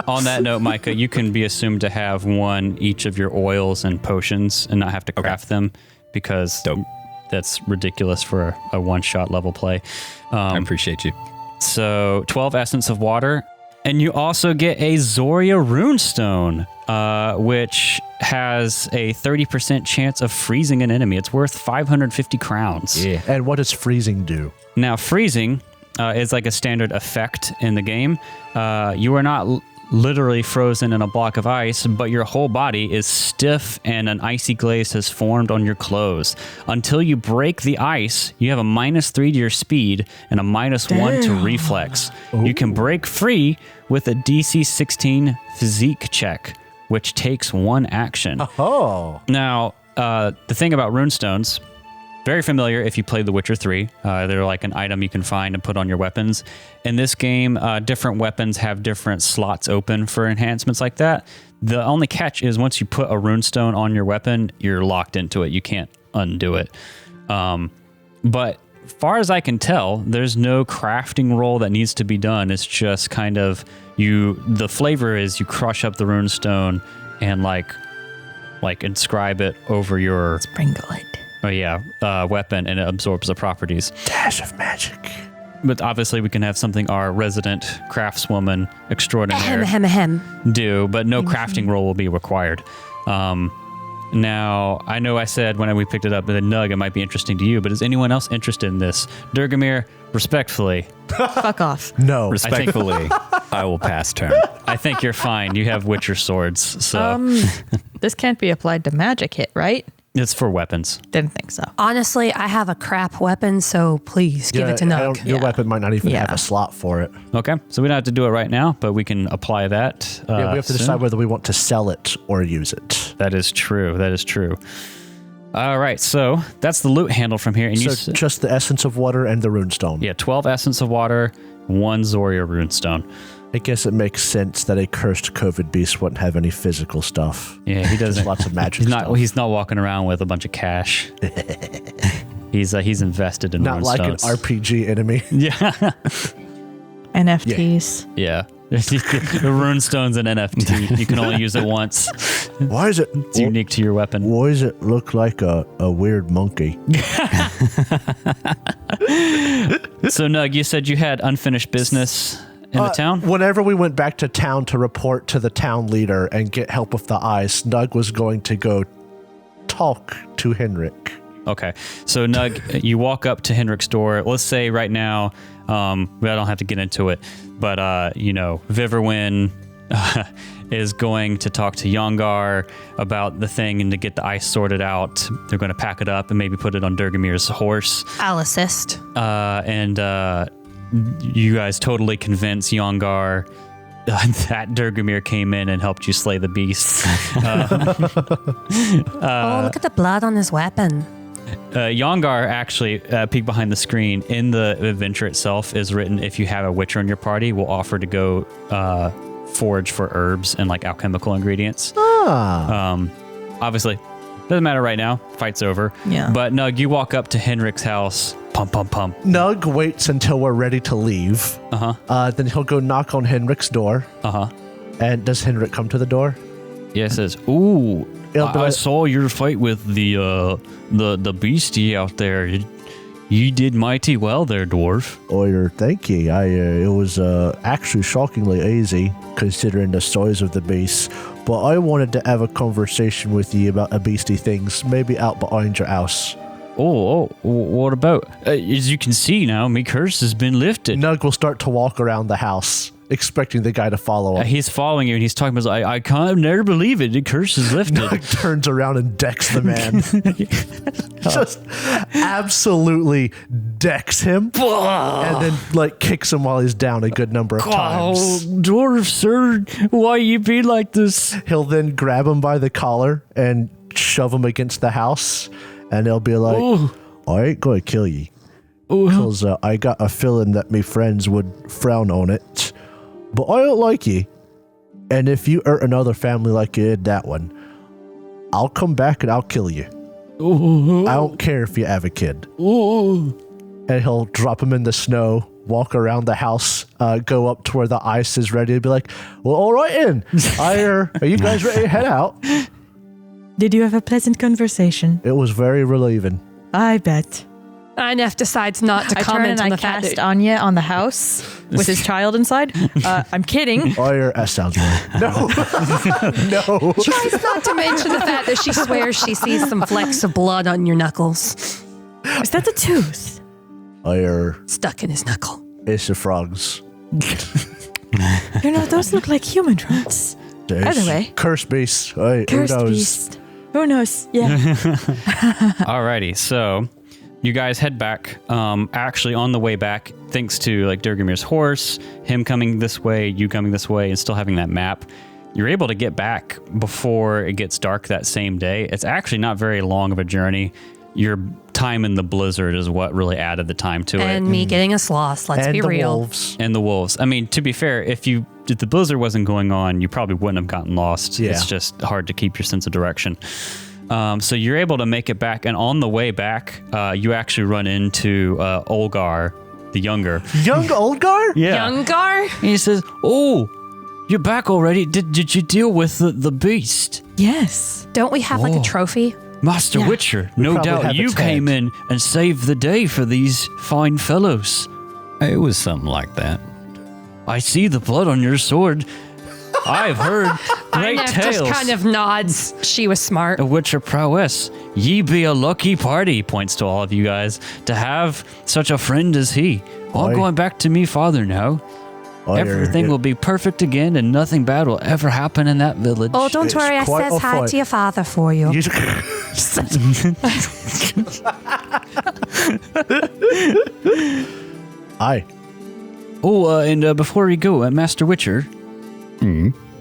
Speaker 3: On that note, Micah, you can be assumed to have one each of your oils and potions and not have to craft them because
Speaker 2: Dope.
Speaker 3: that's ridiculous for a one-shot level play.
Speaker 2: I appreciate you.
Speaker 3: So 12 essence of water. And you also get a Zoria runestone, which has a 30% chance of freezing an enemy. It's worth 550 crowns.
Speaker 2: Yeah.
Speaker 4: And what does freezing do?
Speaker 3: Now, freezing is like a standard effect in the game. You are not literally frozen in a block of ice, but your whole body is stiff and an icy glaze has formed on your clothes. Until you break the ice, you have a -3 to your speed and a -1 to reflex. You can break free with a DC 16 physique check, which takes 1 action.
Speaker 4: Oh.
Speaker 3: Now, the thing about runestones, very familiar if you played The Witcher 3. They're like an item you can find and put on your weapons. In this game, different weapons have different slots open for enhancements like that. The only catch is once you put a runestone on your weapon, you're locked into it. You can't undo it. But far as I can tell, there's no crafting roll that needs to be done. It's just kind of the flavor is you crush up the runestone and like inscribe it over your
Speaker 5: Sprinkle it.
Speaker 3: weapon, and it absorbs the properties.
Speaker 4: Dash of magic.
Speaker 3: But obviously we can have something our resident craftswoman extraordinaire
Speaker 6: Ahem.
Speaker 3: do, but no crafting roll will be required. Now, I know I said when we picked it up that Nug, it might be interesting to you, but is anyone else interested in this? Durgamir, respectfully,
Speaker 5: Fuck off.
Speaker 4: No.
Speaker 2: Respectfully, I will pass turn.
Speaker 3: I think you're fine. You have Witcher swords, so
Speaker 5: This can't be applied to magic hit, right?
Speaker 3: It's for weapons.
Speaker 5: Didn't think so.
Speaker 6: Honestly, I have a crap weapon, so please give it to Nug.
Speaker 4: Your weapon might not even
Speaker 5: Yeah.
Speaker 4: have a slot for it.
Speaker 3: Okay, so we don't have to do it right now, but we can apply that.
Speaker 4: Yeah, we have to
Speaker 3: soon.
Speaker 4: decide whether we want to sell it or use it.
Speaker 3: That is true. That is true. All right, so that's the loot handle from here. And
Speaker 4: So just the essence of water and the runestone.
Speaker 3: yeah, 12 essence of water, 1 Zoria runestone.
Speaker 4: I guess it makes sense that a cursed COVID beast wouldn't have any physical stuff.
Speaker 3: Yeah, he doesn't.
Speaker 4: Just lots of magic stuff.
Speaker 3: He's not walking around with a bunch of cash. He's invested in
Speaker 4: Not like an
Speaker 3: runestones.
Speaker 4: RPG enemy.
Speaker 3: Yeah,
Speaker 5: NFTs.
Speaker 3: yeah. The runestone's an NFT. You can only use it once.
Speaker 4: Why is it?
Speaker 3: It's unique to your weapon.
Speaker 4: Why does it look like a weird monkey?
Speaker 3: So, Nug, you said you had unfinished business in the town?
Speaker 4: Whenever we went back to town to report to the town leader and get help with the ice, Nug was going to go talk to Henrik.
Speaker 3: Okay. So, Nug, you walk up to Henrik's door. Let's say right now, I don't have to get into it, but, Viverwin is going to talk to Yongar about the thing and to get the ice sorted out. They're going to pack it up and maybe put it on Durgamir's horse.
Speaker 6: I'll assist.
Speaker 3: You guys totally convince Yongar that Durgamir came in and helped you slay the beast.
Speaker 6: Oh, look at the blood on his weapon.
Speaker 3: Yongar actually, peek behind the screen, in the adventure itself is written, if you have a witcher in your party, we'll offer to go forage for herbs and like alchemical ingredients. Obviously, doesn't matter right now. Fight's over.
Speaker 5: Yeah.
Speaker 3: But Nug, you walk up to Henrik's house. Pump, pump, pump.
Speaker 4: Nug waits until we're ready to leave. Then he'll go knock on Henrik's door. And does Henrik come to the door?
Speaker 3: Yeah, it says, "Ooh,
Speaker 4: It'll be
Speaker 3: I
Speaker 4: like-
Speaker 3: saw your fight with the beastie out there. You did mighty well there, dwarf."
Speaker 4: Oh, thank you. It was actually shockingly easy considering the size of the beast. But I wanted to have a conversation with you about a beastie things, maybe out behind your house.
Speaker 3: Oh, what about? As you can see now, my curse has been lifted.
Speaker 4: Nug will start to walk around the house, expecting the guy to follow him.
Speaker 3: He's following you and he's talking about, I can't never believe it. The curse is lifted.
Speaker 4: Nug turns around and decks the man. Just absolutely decks him. And then kicks him while he's down a good number of times.
Speaker 3: Dwarf, sir, why you be like this?
Speaker 4: He'll then grab him by the collar and shove him against the house. And he'll be like, I ain't going to kill you. Because I got a feeling that me friends would frown on it. But I don't like you. And if you hurt another family like you did that one, I'll come back and I'll kill you. I don't care if you have a kid. And he'll drop him in the snow, walk around the house, go up to where the ice is ready to be like, well, all right then. Are you guys ready to head out?
Speaker 5: Did you have a pleasant conversation?
Speaker 4: It was very relieving.
Speaker 5: I bet.
Speaker 6: Inef decides not to
Speaker 5: I turn
Speaker 6: comment
Speaker 5: and
Speaker 6: on
Speaker 5: I
Speaker 6: the fact
Speaker 5: cast
Speaker 6: that
Speaker 5: Anya on the house with his child inside. I'm kidding.
Speaker 4: That sounds right. No. No.
Speaker 6: tries not to mention the fact that she swears she sees some flecks of blood on your knuckles.
Speaker 5: Is that a tooth?
Speaker 6: Stuck in his knuckle.
Speaker 4: It's the frogs.
Speaker 5: Those look like human roots. Either way.
Speaker 4: Curse beast. Who
Speaker 5: Cursed
Speaker 4: knows?
Speaker 5: beast. Who knows? Yeah.
Speaker 3: Alrighty, so you guys head back. Actually, on the way back, thanks to Durgamir's horse, him coming this way, you coming this way, and still having that map, you're able to get back before it gets dark that same day. It's actually not very long of a journey. Your time in the blizzard is what really added the time to it.
Speaker 6: And me getting a sloth, let's
Speaker 4: And
Speaker 6: be
Speaker 4: the
Speaker 6: real.
Speaker 4: wolves.
Speaker 3: And the wolves. I mean, to be fair, if the blizzard wasn't going on, you probably wouldn't have gotten lost.
Speaker 4: Yeah.
Speaker 3: It's just hard to keep your sense of direction. So you're able to make it back, and on the way back, you actually run into Olgar, the younger.
Speaker 4: Young Olgar?
Speaker 6: Youngar?
Speaker 3: And he says, "Oh, you're back already. Did you deal with the beast?
Speaker 5: Yes.
Speaker 6: Don't we have a trophy?
Speaker 3: Master
Speaker 5: Yeah.
Speaker 3: Witcher, no
Speaker 4: probably
Speaker 3: doubt
Speaker 4: have a
Speaker 3: you
Speaker 4: tag.
Speaker 3: came in and saved the day for these fine fellows.
Speaker 2: It was something like that.
Speaker 3: I see the blood on your sword. I've heard great
Speaker 6: Inef
Speaker 3: tales
Speaker 6: just kind of nods. She was smart.
Speaker 3: of Witcher prowess. Ye be a lucky party," points to all of you guys, "to have such a friend as he. I'm
Speaker 4: Aye.
Speaker 3: going back to me father now."
Speaker 7: Everything will be perfect again, and nothing bad will ever happen in that village.
Speaker 6: Oh, don't worry. I
Speaker 4: quite
Speaker 6: says
Speaker 4: a
Speaker 6: hi
Speaker 4: fight.
Speaker 6: to your father for you.
Speaker 4: Aye.
Speaker 7: Oh, and before we go, Master Witcher,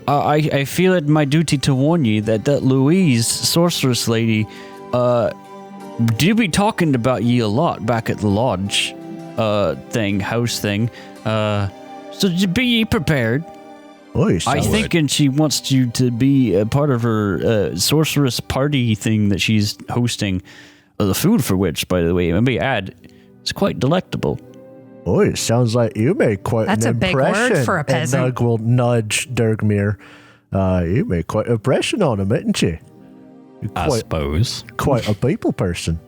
Speaker 7: I feel it my duty to warn you that Louise, sorceress lady, did be talking about ye a lot back at the lodge, house thing. So be ye prepared.
Speaker 4: Oi,
Speaker 7: I thinking she wants you to be a part of her sorceress party thing that she's hosting. The food for which, by the way, let me add, is quite delectable.
Speaker 4: Oi, it sounds like you made quite
Speaker 6: That's
Speaker 4: an
Speaker 6: a big word
Speaker 4: impression.
Speaker 6: for a peasant.
Speaker 4: And Nug will nudge Dergmere. You made quite an impression on him, didn't you? You're
Speaker 2: I suppose.
Speaker 4: quite a people person.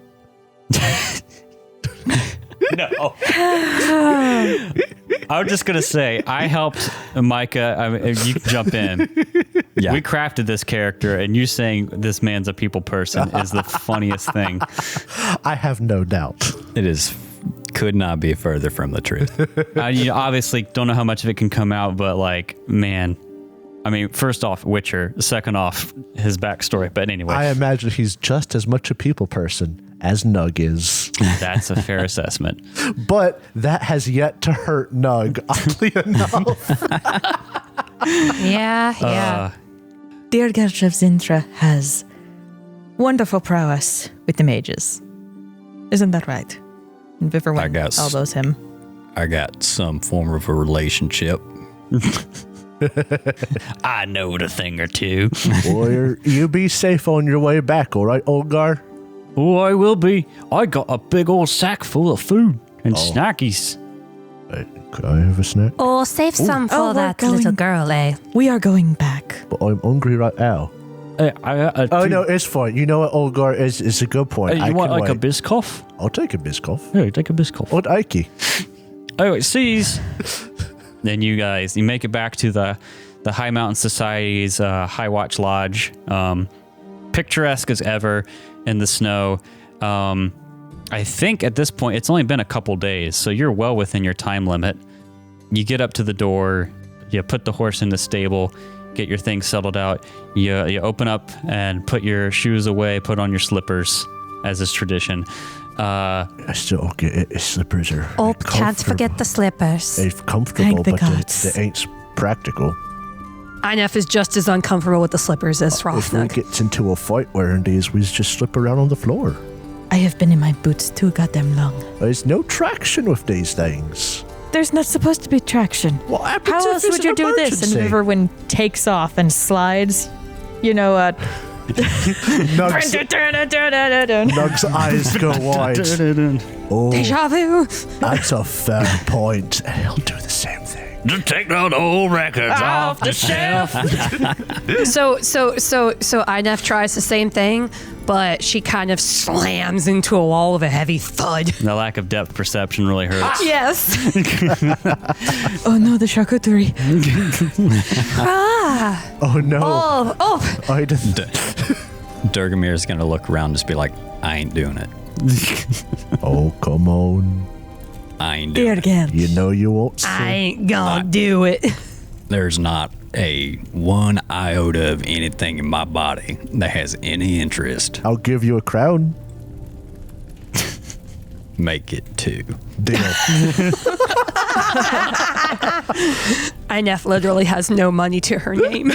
Speaker 2: No. I'm just going to say, I helped Micah. I mean, you can jump in. Yeah. We crafted this character, and you saying this man's a people person is the funniest thing.
Speaker 4: I have no doubt.
Speaker 2: It is. Could not be further from the truth. You obviously don't know how much of it can come out, but like, man. I mean, first off, Witcher. Second off, his backstory. But anyway.
Speaker 4: I imagine he's just as much a people person as Nug is.
Speaker 2: That's a fair assessment.
Speaker 4: But that has yet to hurt Nug, oddly enough.
Speaker 6: Yeah.
Speaker 5: Dear Gertrude of Zintra has wonderful prowess with the mages. Isn't that right? And Viverwin elbows him.
Speaker 2: I got some form of a relationship. I know a thing or two.
Speaker 4: Boy, you be safe on your way back, all right, Olgar?
Speaker 7: Oh, I will be. I got a big old sack full of food and snackies.
Speaker 4: Could I have a snack?
Speaker 6: Oh, save some for
Speaker 5: we're
Speaker 6: that
Speaker 5: going-
Speaker 6: little girl, eh?
Speaker 5: We are going back.
Speaker 4: But I'm hungry right now. Oh, no, it's fine. You know what, Olgar is a good point.
Speaker 7: You
Speaker 4: I
Speaker 7: want
Speaker 4: can
Speaker 7: like a
Speaker 4: wait.
Speaker 7: Biscoff?
Speaker 4: I'll take a Biscoff.
Speaker 7: Yeah, take a Biscoff.
Speaker 4: What Ike?
Speaker 7: Oh, it sees.
Speaker 2: Then you make it back to the High Mountain Society's High Watch Lodge. Picturesque as ever in the snow. I think at this point, it's only been a couple days, so you're well within your time limit. You get up to the door, you put the horse in the stable, get your things settled out. You open up and put your shoes away, put on your slippers, as is tradition.
Speaker 4: I still get it. Slippers are
Speaker 6: Oh, can't forget the slippers.
Speaker 4: They're comfortable,
Speaker 5: Thank the
Speaker 4: but
Speaker 5: gods.
Speaker 4: they ain't practical.
Speaker 6: Inef is just as uncomfortable with the slippers as
Speaker 4: If we
Speaker 6: Frothnug.
Speaker 4: get into a fight wearing these, we just slip around on the floor.
Speaker 5: I have been in my boots too goddamn long.
Speaker 4: There's no traction with these things.
Speaker 5: There's not supposed to be traction.
Speaker 4: What happens
Speaker 5: How
Speaker 4: if
Speaker 5: else
Speaker 4: it's
Speaker 5: would you
Speaker 4: an
Speaker 5: do this? And
Speaker 4: emergency?
Speaker 5: Viverwin takes off and slides. You know,
Speaker 4: Nug's, Nug's eyes go wide. Oh,
Speaker 6: Deja vu.
Speaker 4: that's a fair point. And he'll do the same thing.
Speaker 7: Just take down the old records off the shelf.
Speaker 6: So Inef tries the same thing, but she kind of slams into a wall with a heavy thud.
Speaker 2: The lack of depth perception really hurts.
Speaker 6: Yes.
Speaker 5: oh no, the charcuterie.
Speaker 4: Oh no.
Speaker 6: Oh.
Speaker 4: I didn't.
Speaker 2: Durgamir is going to look around and just be like, I ain't doing it.
Speaker 4: Oh, come on.
Speaker 2: I ain't doing
Speaker 5: Dear
Speaker 2: it.
Speaker 5: Gant.
Speaker 4: You know you won't see.
Speaker 6: I ain't gonna do it.
Speaker 2: There's not a one iota of anything in my body that has any interest.
Speaker 4: I'll give you a crown.
Speaker 2: Make it two.
Speaker 4: Deal.
Speaker 6: Inef literally has no money to her name.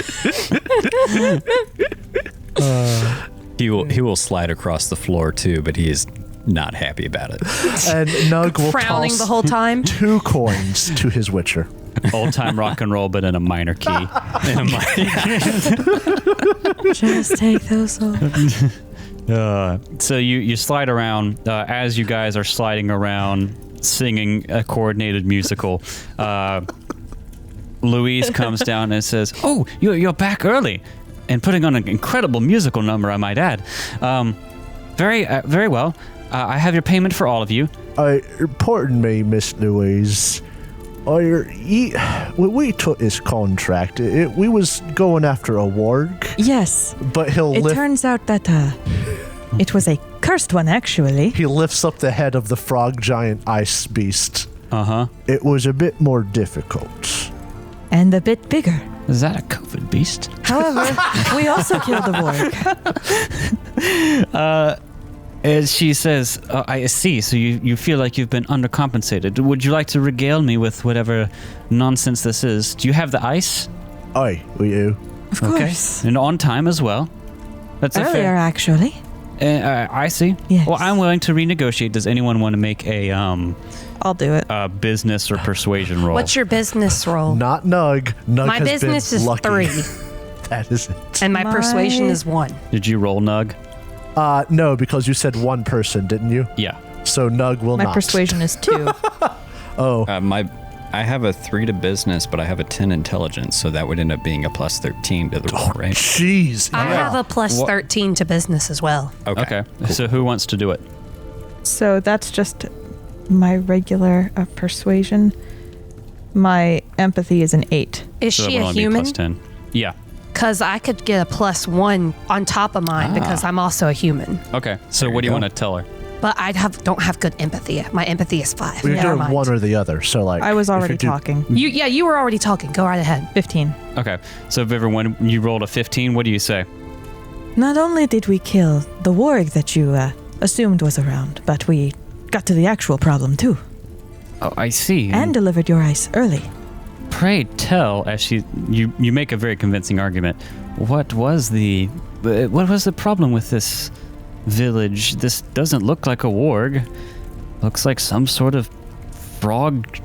Speaker 2: He will slide across the floor too, but he is not happy about it.
Speaker 4: And Nug will
Speaker 6: Frowning
Speaker 4: toss
Speaker 6: the whole time.
Speaker 4: 2 coins to his Witcher.
Speaker 2: Old time rock and roll, but in a minor key.
Speaker 5: Just take those off.
Speaker 2: So you slide around as you guys are sliding around, singing a coordinated musical. Louise comes down and says, "Oh, you're back early, and putting on an incredible musical number, I might add. Very well. I have your payment for all of you."
Speaker 4: Pardon me, Miss Louise. When we took this contract, we was going after a warg,
Speaker 5: Yes.
Speaker 4: but
Speaker 5: It turns out that it was a cursed one, actually.
Speaker 4: he lifts up the head of the frog giant ice beast.
Speaker 2: Uh-huh.
Speaker 4: It was a bit more difficult.
Speaker 5: and a bit bigger.
Speaker 7: Is that a COVID beast?
Speaker 5: However, we also killed the warg.
Speaker 7: As she says, I see, so you feel like you've been undercompensated. Would you like to regale me with whatever nonsense this is? Do you have the ice?
Speaker 4: Aye, we do.
Speaker 5: Of course.
Speaker 7: And on time as well. That's a
Speaker 5: Earlier,
Speaker 7: fair.
Speaker 5: actually.
Speaker 7: I see.
Speaker 5: Yes.
Speaker 7: Well, I'm willing to renegotiate. Does anyone want to make a
Speaker 5: I'll do it.
Speaker 7: business or persuasion roll?
Speaker 6: What's your business roll?
Speaker 4: Not Nug. Nug
Speaker 6: My
Speaker 4: has
Speaker 6: business
Speaker 4: been
Speaker 6: is
Speaker 4: lucky.
Speaker 6: 3,
Speaker 4: That is it.
Speaker 6: and my persuasion
Speaker 5: My-
Speaker 6: is 1.
Speaker 7: Did you roll, Nug?
Speaker 4: No, because you said one person, didn't you?
Speaker 7: Yeah.
Speaker 4: So Nug will
Speaker 5: My
Speaker 4: not.
Speaker 5: persuasion is 2.
Speaker 2: I have a 3 to business, but I have a 10 intelligence, so that would end up being a plus 13 to the roll, right?
Speaker 4: Jeez.
Speaker 6: I have a plus 13 to business as well.
Speaker 7: Okay. So who wants to do it?
Speaker 5: So that's just my regular persuasion. My empathy is an 8.
Speaker 6: Is
Speaker 7: So that
Speaker 6: she
Speaker 7: would
Speaker 6: a
Speaker 7: only be
Speaker 6: human?
Speaker 7: plus 10. Yeah.
Speaker 6: Because I could get a plus 1 on top of mine because I'm also a human.
Speaker 7: Okay. So
Speaker 2: There
Speaker 7: what do
Speaker 2: you
Speaker 7: you
Speaker 2: go.
Speaker 7: want to tell her?
Speaker 6: But I don't have good empathy. My empathy is 5.
Speaker 4: We're
Speaker 6: Never
Speaker 4: doing
Speaker 6: mind.
Speaker 4: one or the other. So like
Speaker 5: I was
Speaker 4: if
Speaker 5: already
Speaker 4: you do-
Speaker 5: talking.
Speaker 6: You were already talking. Go right ahead.
Speaker 5: 15.
Speaker 7: Okay. So if everyone, you rolled a 15, what do you say?
Speaker 5: Not only did we kill the warg that you assumed was around, but we got to the actual problem too,
Speaker 7: Oh, I see.
Speaker 5: and delivered your ice early.
Speaker 7: Pray tell, as you make a very convincing argument. What was the problem with this village? This doesn't look like a warg. Looks like some sort of frog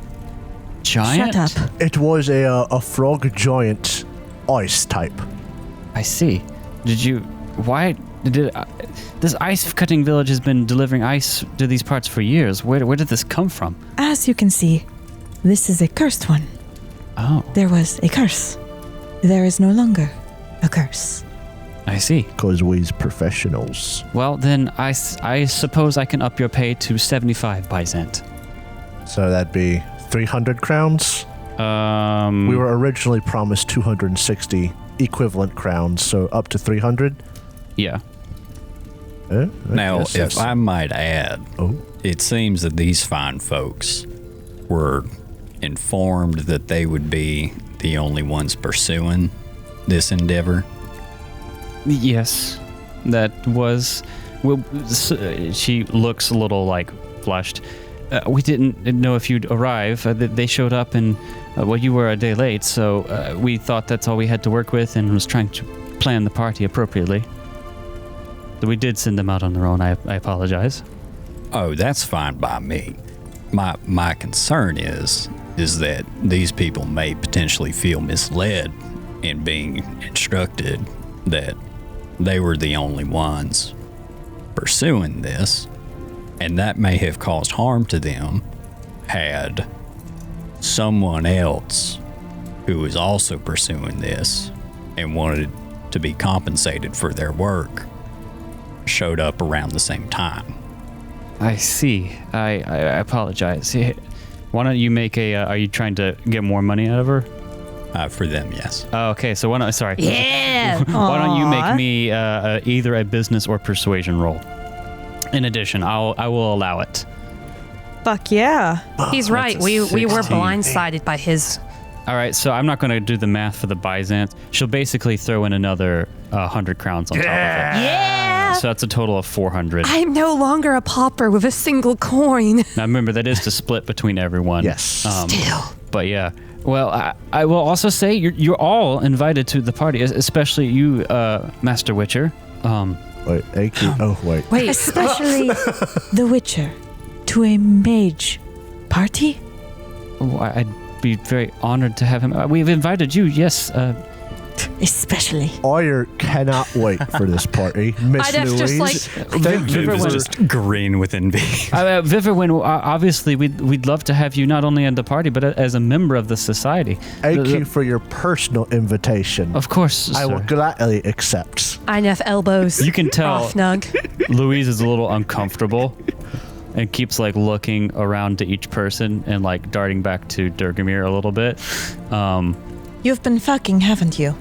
Speaker 7: giant.
Speaker 5: Shut up.
Speaker 4: It was a frog giant ice type.
Speaker 7: I see. Why did this ice cutting village has been delivering ice to these parts for years? Where did this come from?
Speaker 5: As you can see, this is a cursed one.
Speaker 7: Oh,
Speaker 5: There was a curse. There is no longer a curse.
Speaker 7: I see.
Speaker 4: Because we's professionals.
Speaker 7: Well, then I suppose I can up your pay to 75 Byzant.
Speaker 4: So that'd be 300 crowns. We were originally promised 260 equivalent crowns, so up to 300.
Speaker 7: Yeah.
Speaker 4: I
Speaker 2: Now,
Speaker 4: guess
Speaker 2: if
Speaker 4: that's-
Speaker 2: I might add,
Speaker 4: Oh.
Speaker 2: it seems that these fine folks were informed that they would be the only ones pursuing this endeavor.
Speaker 7: Yes, that was. Well, she looks a little like flushed. We didn't know if you'd arrive. They showed up, and well, you were a day late, so we thought that's all we had to work with, and was trying to plan the party appropriately. So we did send them out on their own. I apologize.
Speaker 2: Oh, that's fine by me. My concern is that these people may potentially feel misled in being instructed that they were the only ones pursuing this, and that may have caused harm to them had someone else who was also pursuing this and wanted to be compensated for their work showed up around the same time.
Speaker 7: I see. I apologize. Why don't you make a? Are you trying to get more money out of her?
Speaker 2: For them, yes.
Speaker 7: Oh, okay. So why don't? Sorry.
Speaker 6: Yeah.
Speaker 7: Why don't you make
Speaker 5: Aw.
Speaker 7: me either a business or persuasion roll? In addition, I will allow it.
Speaker 5: Fuck yeah.
Speaker 6: He's right. We were
Speaker 4: 16.
Speaker 6: blindsided by his.
Speaker 7: All right. So I'm not going to do the math for the Byzant. She'll basically throw in another 100 crowns on top of it.
Speaker 6: Yeah.
Speaker 7: So that's a total of 400.
Speaker 6: I'm no longer a pauper with a single coin.
Speaker 7: Now remember that is to split between everyone.
Speaker 4: Yes.
Speaker 6: Still.
Speaker 7: But yeah. Well, I will also say you're all invited to the party, especially you, Master Witcher.
Speaker 4: Wait, AQ. Oh, wait.
Speaker 6: Wait.
Speaker 5: Especially the Witcher to a mage party?
Speaker 7: I'd be very honored to have him. We've invited you, yes.
Speaker 5: Especially.
Speaker 4: Oyer cannot wait for this party. Miss
Speaker 6: I'd have
Speaker 4: Louise.
Speaker 6: just like.
Speaker 4: Thank you
Speaker 2: Viv
Speaker 4: for
Speaker 2: is just green with envy.
Speaker 7: Viverwin, obviously, we'd love to have you not only at the party, but as a member of the society.
Speaker 4: AQ for your personal invitation.
Speaker 7: Of course,
Speaker 4: I will
Speaker 7: sir.
Speaker 4: gladly accept.
Speaker 6: Enough elbows.
Speaker 7: You can tell
Speaker 6: Off, Nug.
Speaker 7: Louise is a little uncomfortable and keeps like looking around to each person and like darting back to Durgamir a little bit.
Speaker 5: You've been fucking, haven't you?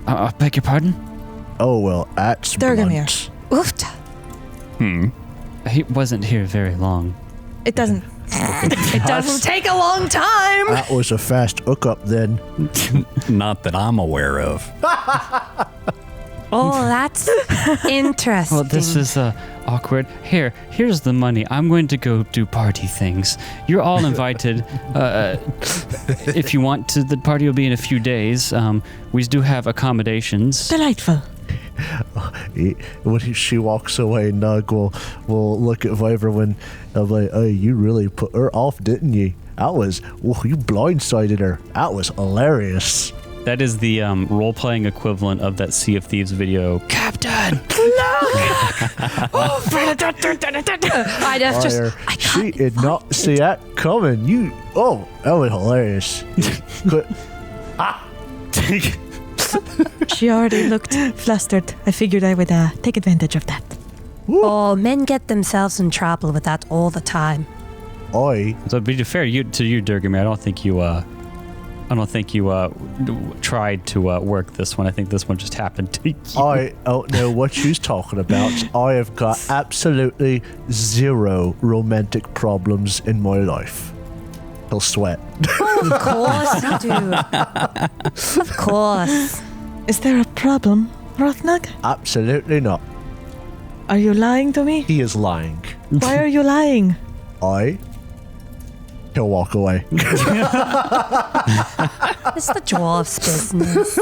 Speaker 7: I beg your pardon?
Speaker 4: Oh, well, that's
Speaker 5: Durgamir.
Speaker 4: blunt.
Speaker 6: Oofta.
Speaker 7: He wasn't here very long.
Speaker 5: It doesn't.
Speaker 6: It doesn't take a long time.
Speaker 4: That was a fast hookup then.
Speaker 2: Not that I'm aware of.
Speaker 6: Oh, that's interesting.
Speaker 7: Well, this is awkward. Here's the money. I'm going to go do party things. You're all invited. If you want to, the party will be in a few days. We do have accommodations.
Speaker 5: Delightful.
Speaker 4: When she walks away, Nug will look at Viver and be like, "Oh, you really put her off, didn't you? You blindsided her. That was hilarious."
Speaker 3: That is the role-playing equivalent of that Sea of Thieves video. Captain!
Speaker 6: I just,
Speaker 4: Fire. She did not see that coming. That was hilarious.
Speaker 5: She already looked flustered. I figured I would take advantage of that.
Speaker 6: oh, men get themselves in trouble with that all the time.
Speaker 4: Oi.
Speaker 3: So, to be fair to you, Durgamir, I don't think you tried to work this one. I think this one just happened to you.
Speaker 4: I don't know what she's talking about. I have got absolutely zero romantic problems in my life. He'll sweat.
Speaker 6: Of course you do. Of course.
Speaker 5: Is there a problem, Rothnug?
Speaker 4: Absolutely not.
Speaker 5: Are you lying to me?
Speaker 4: He is lying.
Speaker 5: Why are you lying?
Speaker 4: He'll walk away.
Speaker 6: It's the dwarf's business.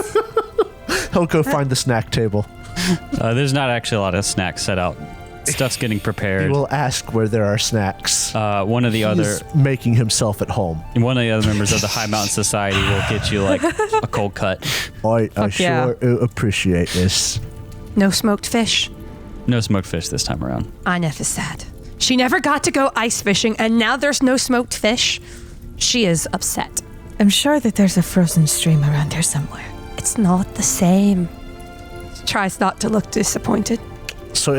Speaker 4: He'll go find the snack table.
Speaker 3: There's not actually a lot of snacks set out. Stuff's getting
Speaker 4: He
Speaker 3: prepared.
Speaker 4: will ask where there are snacks.
Speaker 3: One of the other
Speaker 4: He's making himself at home.
Speaker 3: members of the High Mountain Society will get you like a cold cut.
Speaker 4: I
Speaker 5: yeah.
Speaker 4: sure appreciate this.
Speaker 6: No smoked fish.
Speaker 3: No smoked fish this time around.
Speaker 6: I never said. She never got to go ice fishing, and now there's no smoked fish. She is upset.
Speaker 5: I'm sure that there's a frozen stream around here somewhere.
Speaker 6: It's not the same. Tries not to look disappointed.
Speaker 4: So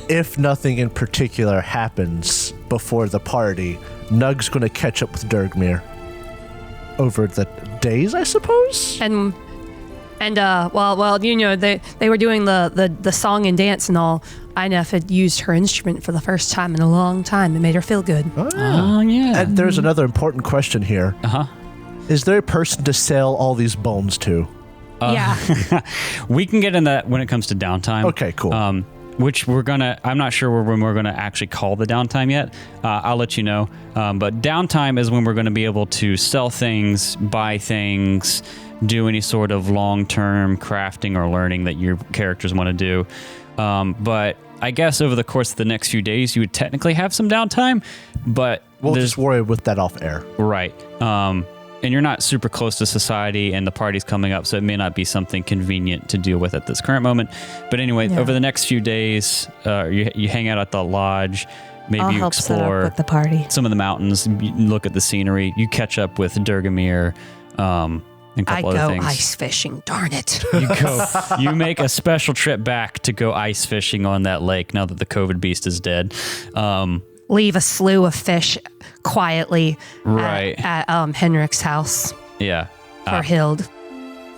Speaker 4: if nothing in particular happens before the party, Nug's going to catch up with Durgmir over the days, I suppose?
Speaker 6: And well, you know, they were doing the song and dance and all. Inef had used her instrument for the first time in a long time. It made her feel good.
Speaker 3: Oh, yeah.
Speaker 4: And there's another important question here.
Speaker 3: Uh-huh.
Speaker 4: Is there a person to sell all these bones to?
Speaker 6: Yeah.
Speaker 3: We can get in that when it comes to downtime.
Speaker 4: Okay, cool.
Speaker 3: Which I'm not sure when we're going to actually call the downtime yet. I'll let you know. But downtime is when we're going to be able to sell things, buy things, do any sort of long-term crafting or learning that your characters want to do. But I guess over the course of the next few days, you would technically have some downtime, but
Speaker 4: We'll just worry with that off air.
Speaker 3: Right. And you're not super close to society and the party's coming up, so it may not be something convenient to deal with at this current moment. But anyway, over the next few days, you hang out at the lodge, maybe
Speaker 5: I'll
Speaker 3: you
Speaker 5: help set up
Speaker 3: explore
Speaker 5: with the party.
Speaker 3: some of the mountains, you look at the scenery, you catch up with Durgamir, and a
Speaker 6: I
Speaker 3: couple other
Speaker 6: go
Speaker 3: things.
Speaker 6: ice fishing, darn it.
Speaker 3: You make a special trip back to go ice fishing on that lake now that the COVID beast is dead.
Speaker 6: Leave a slew of fish quietly
Speaker 3: Right.
Speaker 6: at Henrik's house
Speaker 3: Yeah.
Speaker 6: for Hild.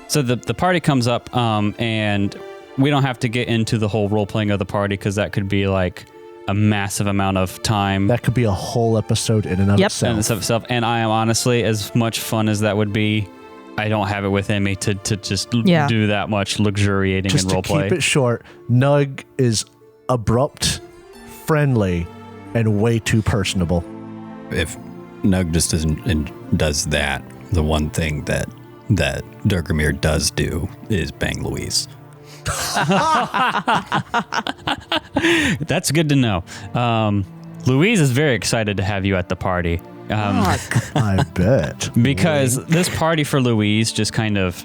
Speaker 3: So the party comes up, and we don't have to get into the whole role playing of the party because that could be like a massive amount of time.
Speaker 4: That could be a whole episode in and of itself.
Speaker 3: And itself. And I am honestly, as much fun as that would be, I don't have it within me to just do that much luxuriating
Speaker 4: Just
Speaker 3: in
Speaker 4: to
Speaker 3: roleplay.
Speaker 4: keep it short, Nug is abrupt, friendly, and way too personable.
Speaker 2: If Nug just does that, the one thing that Durgamir does do is bang Louise.
Speaker 3: That's good to know. Louise is very excited to have you at the party.
Speaker 4: I bet.
Speaker 3: Because this party for Louise, just kind of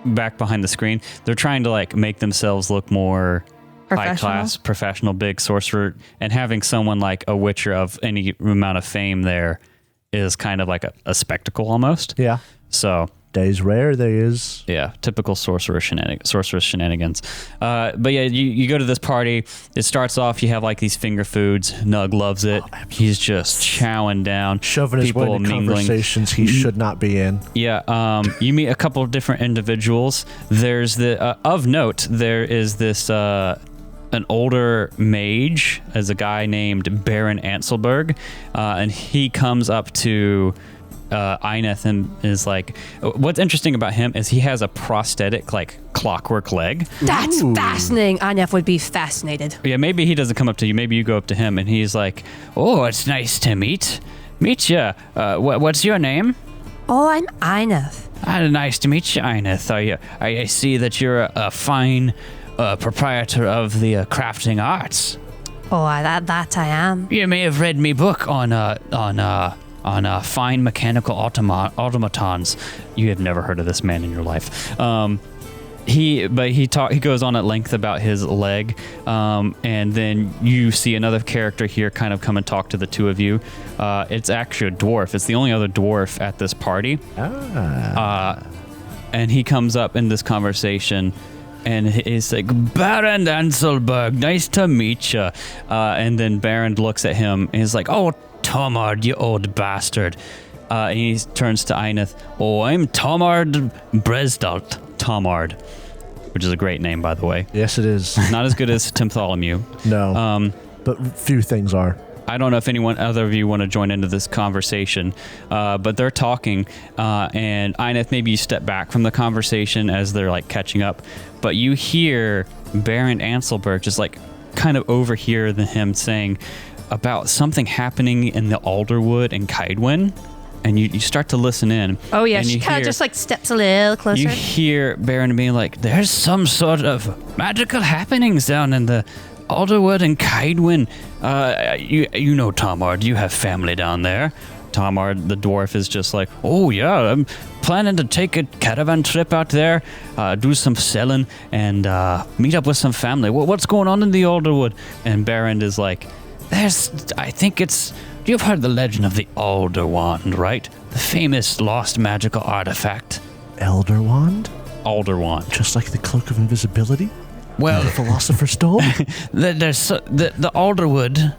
Speaker 3: back behind the screen, they're trying to like make themselves look more high class, professional, big sorcerer, and having someone like a witcher of any amount of fame there is kind of like a spectacle almost.
Speaker 4: Yeah.
Speaker 3: So
Speaker 4: Days rare, there is.
Speaker 3: yeah, typical sorceress shenanigans. But yeah, you go to this party. It starts off, you have like these finger foods. Nug loves it. He's just chowing down.
Speaker 4: Shoving his way into conversations he should not be in.
Speaker 3: Yeah, you meet a couple of different individuals. There's of note, there is this
Speaker 7: an older mage, as a guy named Baron Anselberg, and he comes up to Eineth and is like, what's interesting about him is he has a prosthetic, like, clockwork leg.
Speaker 6: That's fascinating. Anef would be fascinated.
Speaker 7: Yeah, maybe he doesn't come up to you. Maybe you go up to him, and he's like, "Oh, it's nice to meet you. What's your name?"
Speaker 6: Oh, I'm Einef.
Speaker 7: Nice to meet you, Eineth. I see that you're a fine proprietor of the crafting arts.
Speaker 6: Oh, that I am.
Speaker 7: You may have read me book on fine mechanical automatons. You have never heard of this man in your life. He goes on at length about his leg, and then you see another character here kind of come and talk to the two of you. It's actually a dwarf. It's the only other dwarf at this party. And he comes up in this conversation, and he's like, "Baron Anselberg, nice to meet you." And then Baron looks at him, and he's like, "Oh, Tomard, you old bastard." And he turns to Eineth. "Oh, I'm Tomard Bresdalt." Tomard, which is a great name, by the way.
Speaker 4: Yes, it is.
Speaker 7: Not as good as Timtholomew.
Speaker 4: No. But few things are.
Speaker 7: I don't know if other of you want to join into this conversation, but they're talking, and Eineth, maybe you step back from the conversation as they're like catching up, but you hear Baron Anselberg just like kind of overhear him saying about something happening in the Alderwood and Kaidwin. And you start to listen in.
Speaker 6: Oh, yeah.
Speaker 7: And
Speaker 6: She kind of just like steps a little closer.
Speaker 7: You hear Baron being like, "There's some sort of magical happenings down in the Alderwood and Kaidwin. You know, Tomard, you have family down there." Tomard, the dwarf, is just like, "Oh, yeah, I'm planning to take a caravan trip out there, do some selling, and meet up with some family. What's going on in the Alderwood?" And Baron is like, "You've heard the legend of the Alder Wand, right? The famous lost magical artifact."
Speaker 4: Elder Wand?
Speaker 7: Alder Wand.
Speaker 4: Just like the Cloak of Invisibility?
Speaker 7: Well,
Speaker 4: the Philosopher's Stone?
Speaker 7: The Alderwood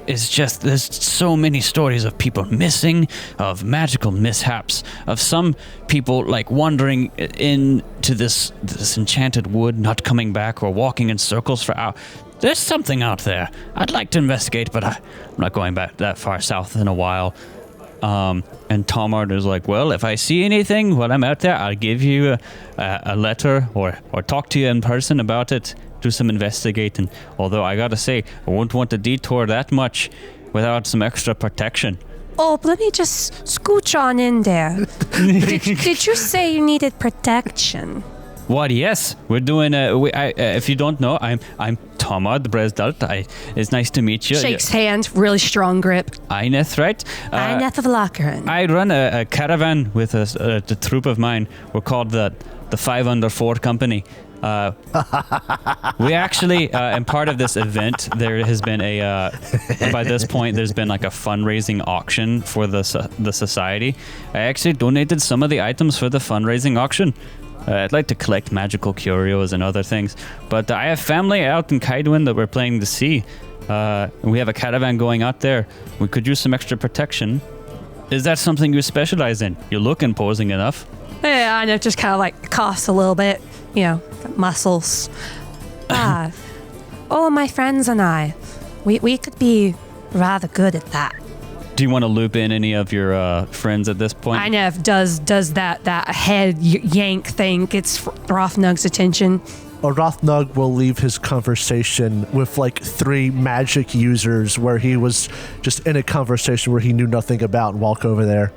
Speaker 7: is just, there's so many stories of people missing, of magical mishaps, of some people like wandering into this enchanted wood, not coming back, or walking in circles for hours. There's something out there. I'd like to investigate, but I'm not going back that far south in a while. And Tomard is like, "Well, if I see anything while I'm out there, I'll give you a letter or talk to you in person about it, do some investigating. Although I gotta say, I won't want to detour that much without some extra protection."
Speaker 6: Oh, let me just scooch on in there. Did you say you needed protection?
Speaker 7: What? Yes, we're doing. If you don't know, I'm Tomard Bresdalt. It's nice to meet you.
Speaker 6: Shakes hand, really strong grip.
Speaker 7: Eineth, right?
Speaker 6: Eineth of Lochran.
Speaker 7: I run a caravan with a troop of mine. We're called the 5 Under 4 Company. We actually, and part of this event, there has been by this point, there's been like a fundraising auction for the society. I actually donated some of the items for the fundraising auction. I'd like to collect magical curios and other things, but I have family out in Kaidwin that we're planning to see. We have a caravan going out there. We could use some extra protection. Is that something you specialize in? You look imposing enough.
Speaker 6: Yeah, I know, just kind of like coughs a little bit, muscles. My friends and I, we could be rather good at that.
Speaker 7: Do you want to loop in any of your friends at this point?
Speaker 6: Einef does that head yank thing, gets Rothnug's attention.
Speaker 4: Rothnug will leave his conversation with like 3 magic users where he was just in a conversation where he knew nothing about and walk over there.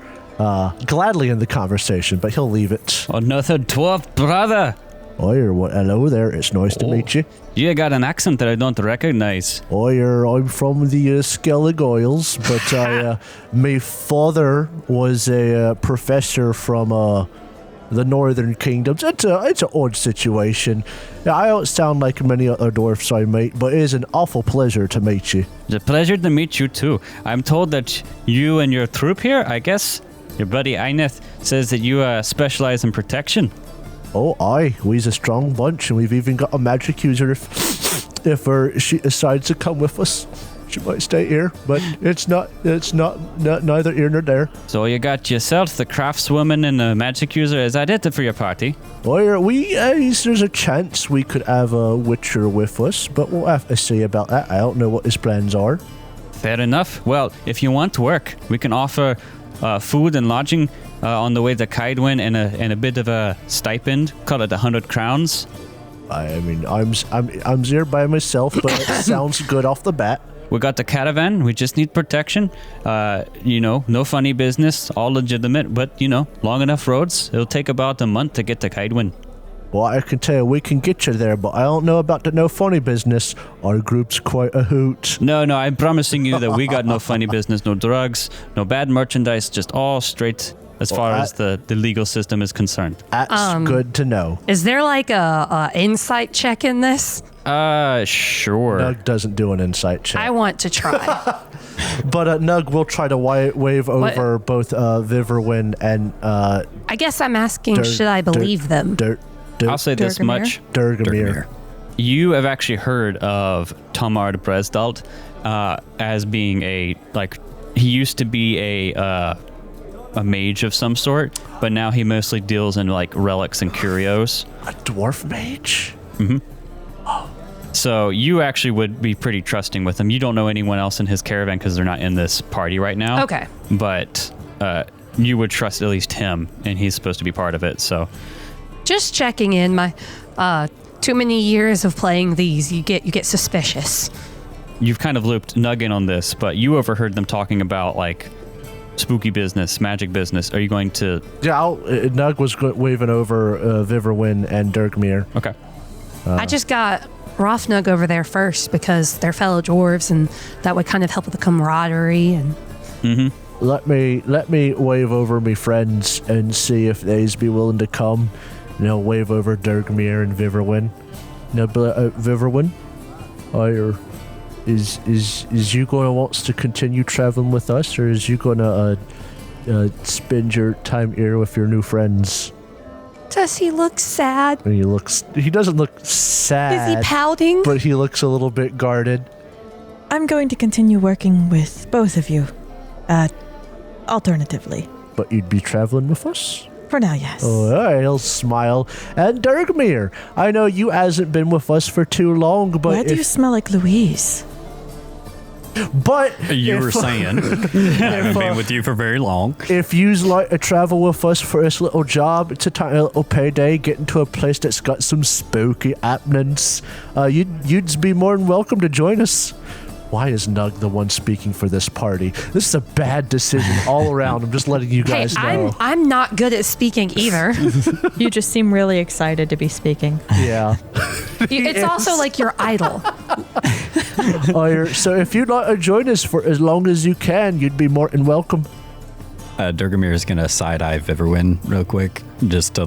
Speaker 4: Gladly in the conversation, but he'll leave it.
Speaker 7: Another dwarf brother.
Speaker 4: Hello there. It's nice to meet you.
Speaker 7: You got an accent that I don't recognize.
Speaker 4: I'm from the Skellig Isles, but my father was a professor from the Northern Kingdoms. It's an odd situation. I don't sound like many other dwarfs I meet, but it is an awful pleasure to meet you.
Speaker 7: It's a pleasure to meet you too. I'm told that you and your troop here, I guess, your buddy Eineth, says that you specialize in protection.
Speaker 4: Oh, aye. We's a strong bunch, and we've even got a magic user if she decides to come with us. She might stay here, but it's not neither here nor there.
Speaker 7: So you got yourself, the craftswoman, and the magic user. Is that it for your party?
Speaker 4: Well, there's a chance we could have a Witcher with us, but we'll have to see about that. I don't know what his plans are.
Speaker 7: Fair enough. Well, if you want work, we can offer food and lodging on the way to Kaidwin and a bit of a stipend. Call it 100 crowns.
Speaker 4: I mean, I'm here by myself, but it sounds good off the bat.
Speaker 7: We got the caravan. We just need protection. No funny business, all legitimate, but, long enough roads. It'll take about a month to get to Kaidwin.
Speaker 4: Well, I can tell you, we can get you there, but I don't know about the no funny business. Our group's quite a hoot.
Speaker 7: No, I'm promising you that we got no funny business, no drugs, no bad merchandise, just all straight as far as the legal system is concerned.
Speaker 4: That's good to know.
Speaker 6: Is there like a insight check in this?
Speaker 7: Sure.
Speaker 4: Nug doesn't do an insight check.
Speaker 6: I want to try.
Speaker 4: But Nug will try to wave over both Viverwin and
Speaker 6: I guess I'm asking, should I believe them?
Speaker 7: I'll say this much.
Speaker 4: Durgamir.
Speaker 7: You have actually heard of Tamard Bresdalt as being he used to be a mage of some sort, but now he mostly deals in relics and curios.
Speaker 4: A dwarf mage?
Speaker 7: Mm-hmm. So you actually would be pretty trusting with him. You don't know anyone else in his caravan because they're not in this party right now.
Speaker 6: Okay.
Speaker 7: But you would trust at least him, and he's supposed to be part of it, so...
Speaker 6: Just checking in. My too many years of playing these, you get suspicious.
Speaker 7: You've kind of looped Nug in on this, but you overheard them talking about spooky business, magic business. Are you going to?
Speaker 4: Yeah, Nug was waving over Viverwin and Durgamir.
Speaker 7: Okay.
Speaker 6: I just got Rofnug over there first because they're fellow dwarves, and that would kind of help with the camaraderie and.
Speaker 7: Mm-hmm.
Speaker 4: Let me wave over me friends and see if they's be willing to come. Wave over Durgamir and Viverwin. Now, Viverwin, is you going to want to continue traveling with us, or is you going to spend your time here with your new friends?
Speaker 6: Does he look sad?
Speaker 4: He doesn't look sad.
Speaker 6: Is he pouting?
Speaker 4: But he looks a little bit guarded.
Speaker 5: I'm going to continue working with both of you, alternatively.
Speaker 4: But you'd be traveling with us?
Speaker 5: For now, yes.
Speaker 4: Oh, all right, he'll smile. And Durgamir, I know you hasn't been with us for too long, but
Speaker 5: why do you smell like Louise?
Speaker 4: But
Speaker 2: you were saying, I haven't been with you for very long.
Speaker 4: If you'd like to travel with us for this little job, it's a tiny little payday, getting to a place that's got some spooky happenings, you'd be more than welcome to join us. Why is Nug the one speaking for this party? This is a bad decision all around. I'm just letting you guys know.
Speaker 6: I'm not good at speaking either.
Speaker 5: You just seem really excited to be speaking.
Speaker 4: Yeah.
Speaker 6: It's also like your idol.
Speaker 4: So if you'd like to join us for as long as you can, you'd be more than welcome.
Speaker 2: Durgamir is going to side-eye Viverwin real quick, just to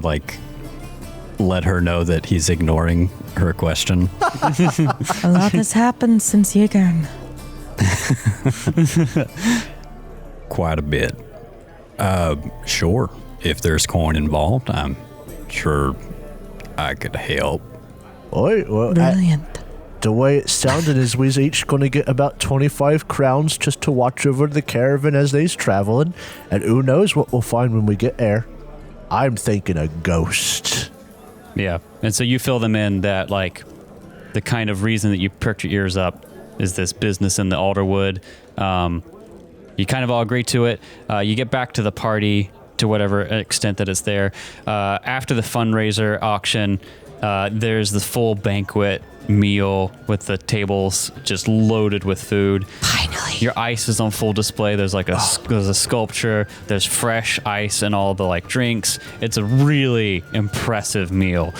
Speaker 2: let her know that he's ignoring her question.
Speaker 5: A lot has happened since Yigern.
Speaker 2: Quite a bit. Sure. If there's coin involved, I'm sure I could help.
Speaker 5: Brilliant.
Speaker 4: The way it sounded is we's each going to get about 25 crowns just to watch over the caravan as they's traveling, and who knows what we'll find when we get there. I'm thinking a ghost.
Speaker 7: Yeah, and so you fill them in that the kind of reason that you perked your ears up is this business in the Alderwood. You kind of all agree to it. You get back to the party to whatever extent that it's there. After the fundraiser auction, there's the full banquet meal with the tables just loaded with food.
Speaker 6: Finally.
Speaker 7: Your ice is on full display. There's there's a sculpture. There's fresh ice and all the drinks. It's a really impressive meal.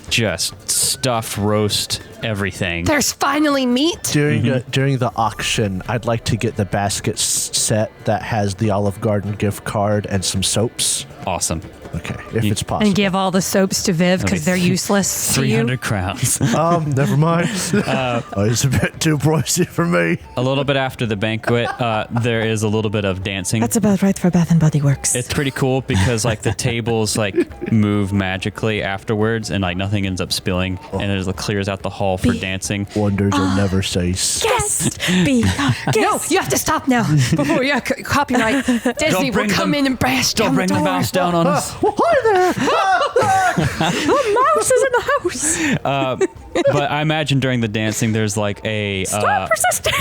Speaker 7: Just stuffed roast everything.
Speaker 6: There's finally meat.
Speaker 4: During the auction, I'd like to get the basket set that has the Olive Garden gift card and some soaps.
Speaker 7: Awesome.
Speaker 4: Okay. if it's possible.
Speaker 6: And give all the soaps to Viv because they're useless to you.
Speaker 7: 300 crowns.
Speaker 4: Never mind. It's a bit too pricey for me.
Speaker 7: A little bit after the banquet, there is a little bit of dancing.
Speaker 5: That's about right for Bath and Body Works.
Speaker 7: It's pretty cool because like the tables like move magically afterwards and like nothing ends up spilling and it just clears out the hall for dancing.
Speaker 4: Wonders will never cease.
Speaker 5: Guest. Be
Speaker 6: No, you have to stop now before copyright. Disney will come in and bash down
Speaker 7: Don't bring
Speaker 6: the
Speaker 7: the
Speaker 6: door.
Speaker 7: mouse down on us.
Speaker 4: Hi there.
Speaker 5: The mouse is in the house.
Speaker 7: But I imagine during the dancing there's like a
Speaker 5: Persistent.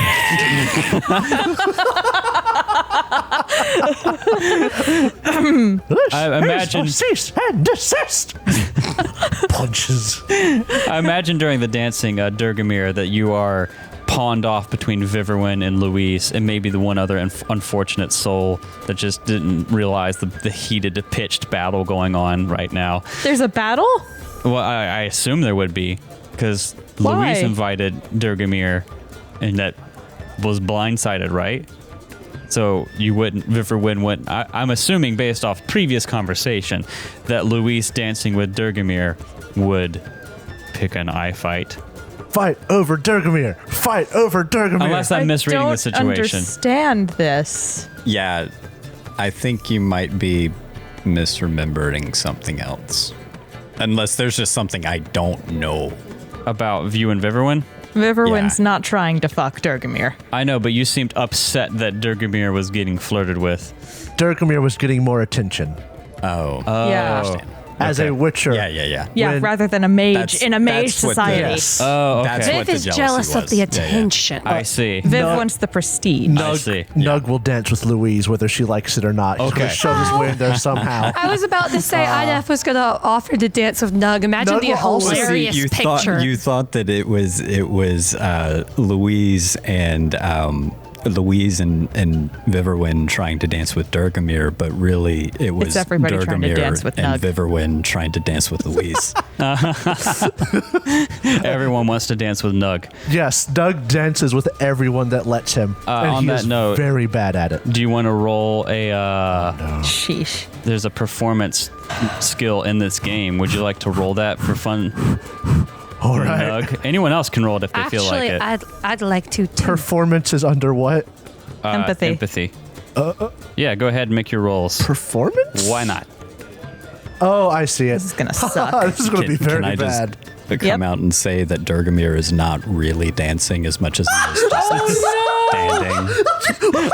Speaker 7: I imagine
Speaker 4: Cease and desist. Punches.
Speaker 7: I imagine during the dancing, Durgamir, that you are pawned off between Viverwin and Louise, and maybe the one other unfortunate soul that just didn't realize the heated, pitched battle going on right now.
Speaker 5: There's a battle?
Speaker 7: Well, I assume there would be, because
Speaker 5: Why?
Speaker 7: Louise invited Durgamir, and that was blindsided, right? So you wouldn't, Viverwin wouldn't. I'm assuming, based off previous conversation, that Louise dancing with Durgamir would pick an eye fight.
Speaker 4: Fight over Durgamir. Fight over Durgamir.
Speaker 7: Unless I'm misreading the situation.
Speaker 5: I don't understand this.
Speaker 2: Yeah, I think you might be misremembering something else. Unless there's just something I don't know.
Speaker 7: About View and Viverwin?
Speaker 5: Viverwin's
Speaker 2: Yeah.
Speaker 5: not trying to fuck Durgamir.
Speaker 7: I know, but you seemed upset that Durgamir was getting flirted with.
Speaker 4: Durgamir was getting more attention
Speaker 2: Oh.
Speaker 5: Yeah.
Speaker 4: as a witcher.
Speaker 2: Yeah.
Speaker 5: Yeah,
Speaker 4: When-
Speaker 5: rather than a mage
Speaker 2: That's-
Speaker 5: in a mage
Speaker 2: that's what the-
Speaker 5: society.
Speaker 4: Yes.
Speaker 7: Oh, okay.
Speaker 2: That's what
Speaker 6: Viv
Speaker 2: the
Speaker 6: is
Speaker 2: jealousy
Speaker 6: jealous of
Speaker 2: was.
Speaker 6: the
Speaker 2: Yeah,
Speaker 6: attention.
Speaker 7: I see.
Speaker 5: Viv
Speaker 4: Nug-
Speaker 5: wants the prestige.
Speaker 4: Nug will dance with Louise whether she likes it or not. He's
Speaker 7: Okay.
Speaker 4: going to shove his way in there somehow.
Speaker 6: I was about to say Idef was going to offer to dance with Nug. Imagine
Speaker 4: Nug
Speaker 6: the
Speaker 4: will always-
Speaker 6: hilarious
Speaker 2: you
Speaker 6: picture.
Speaker 2: thought that it was Louise and Viverwin trying to dance with Durgamir, but really it was
Speaker 5: It's everybody
Speaker 2: Durgamir
Speaker 5: trying to dance with
Speaker 2: and
Speaker 5: Nug.
Speaker 2: Viverwin trying to dance with Louise.
Speaker 7: Everyone wants to dance with Nug.
Speaker 4: Yes, Nug dances with everyone that lets him. And
Speaker 7: on
Speaker 4: he
Speaker 7: that
Speaker 4: is
Speaker 7: note-
Speaker 4: very bad at it.
Speaker 7: Do you want to roll a...
Speaker 5: Sheesh.
Speaker 7: There's a performance skill in this game. Would you like to roll that for fun?
Speaker 4: All
Speaker 7: for
Speaker 4: right.
Speaker 7: Nug? Anyone else can roll it if they feel like
Speaker 6: Actually,
Speaker 7: it.
Speaker 6: I'd like to too.
Speaker 4: Performance is under what?
Speaker 5: Empathy.
Speaker 7: Empathy. Yeah, go ahead and make your rolls.
Speaker 4: Performance?
Speaker 7: Why not?
Speaker 4: Oh, I see it.
Speaker 5: This is gonna suck.
Speaker 4: This is going to be
Speaker 2: Can
Speaker 4: very
Speaker 2: I just
Speaker 4: bad.
Speaker 2: come out and say that Durgamir is not really dancing as much as he is just standing?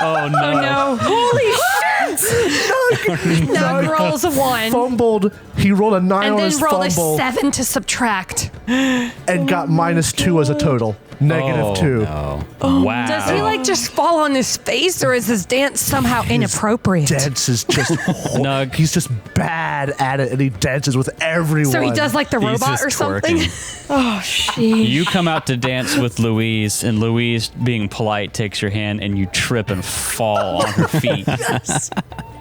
Speaker 7: Oh, no.
Speaker 6: No. Holy shit! Nug rolls a 1.
Speaker 4: Fumbled. He rolled a 9
Speaker 6: And
Speaker 4: on
Speaker 6: then
Speaker 4: his
Speaker 6: roll a
Speaker 4: fumble
Speaker 6: 7 to subtract.
Speaker 4: and got -2 as a total. -2.
Speaker 2: Oh.
Speaker 7: Wow.
Speaker 6: Does he like just fall on his face, or is his dance somehow inappropriate?
Speaker 4: Dance is just
Speaker 7: Nug.
Speaker 4: He's just bad at it, and he dances with everyone.
Speaker 6: So he does like the
Speaker 2: He's
Speaker 6: robot
Speaker 2: just
Speaker 6: or something.
Speaker 2: twerking.
Speaker 7: You come out to dance with Louise, and Louise, being polite, takes your hand, and you trip and fall on her feet.
Speaker 4: Yes.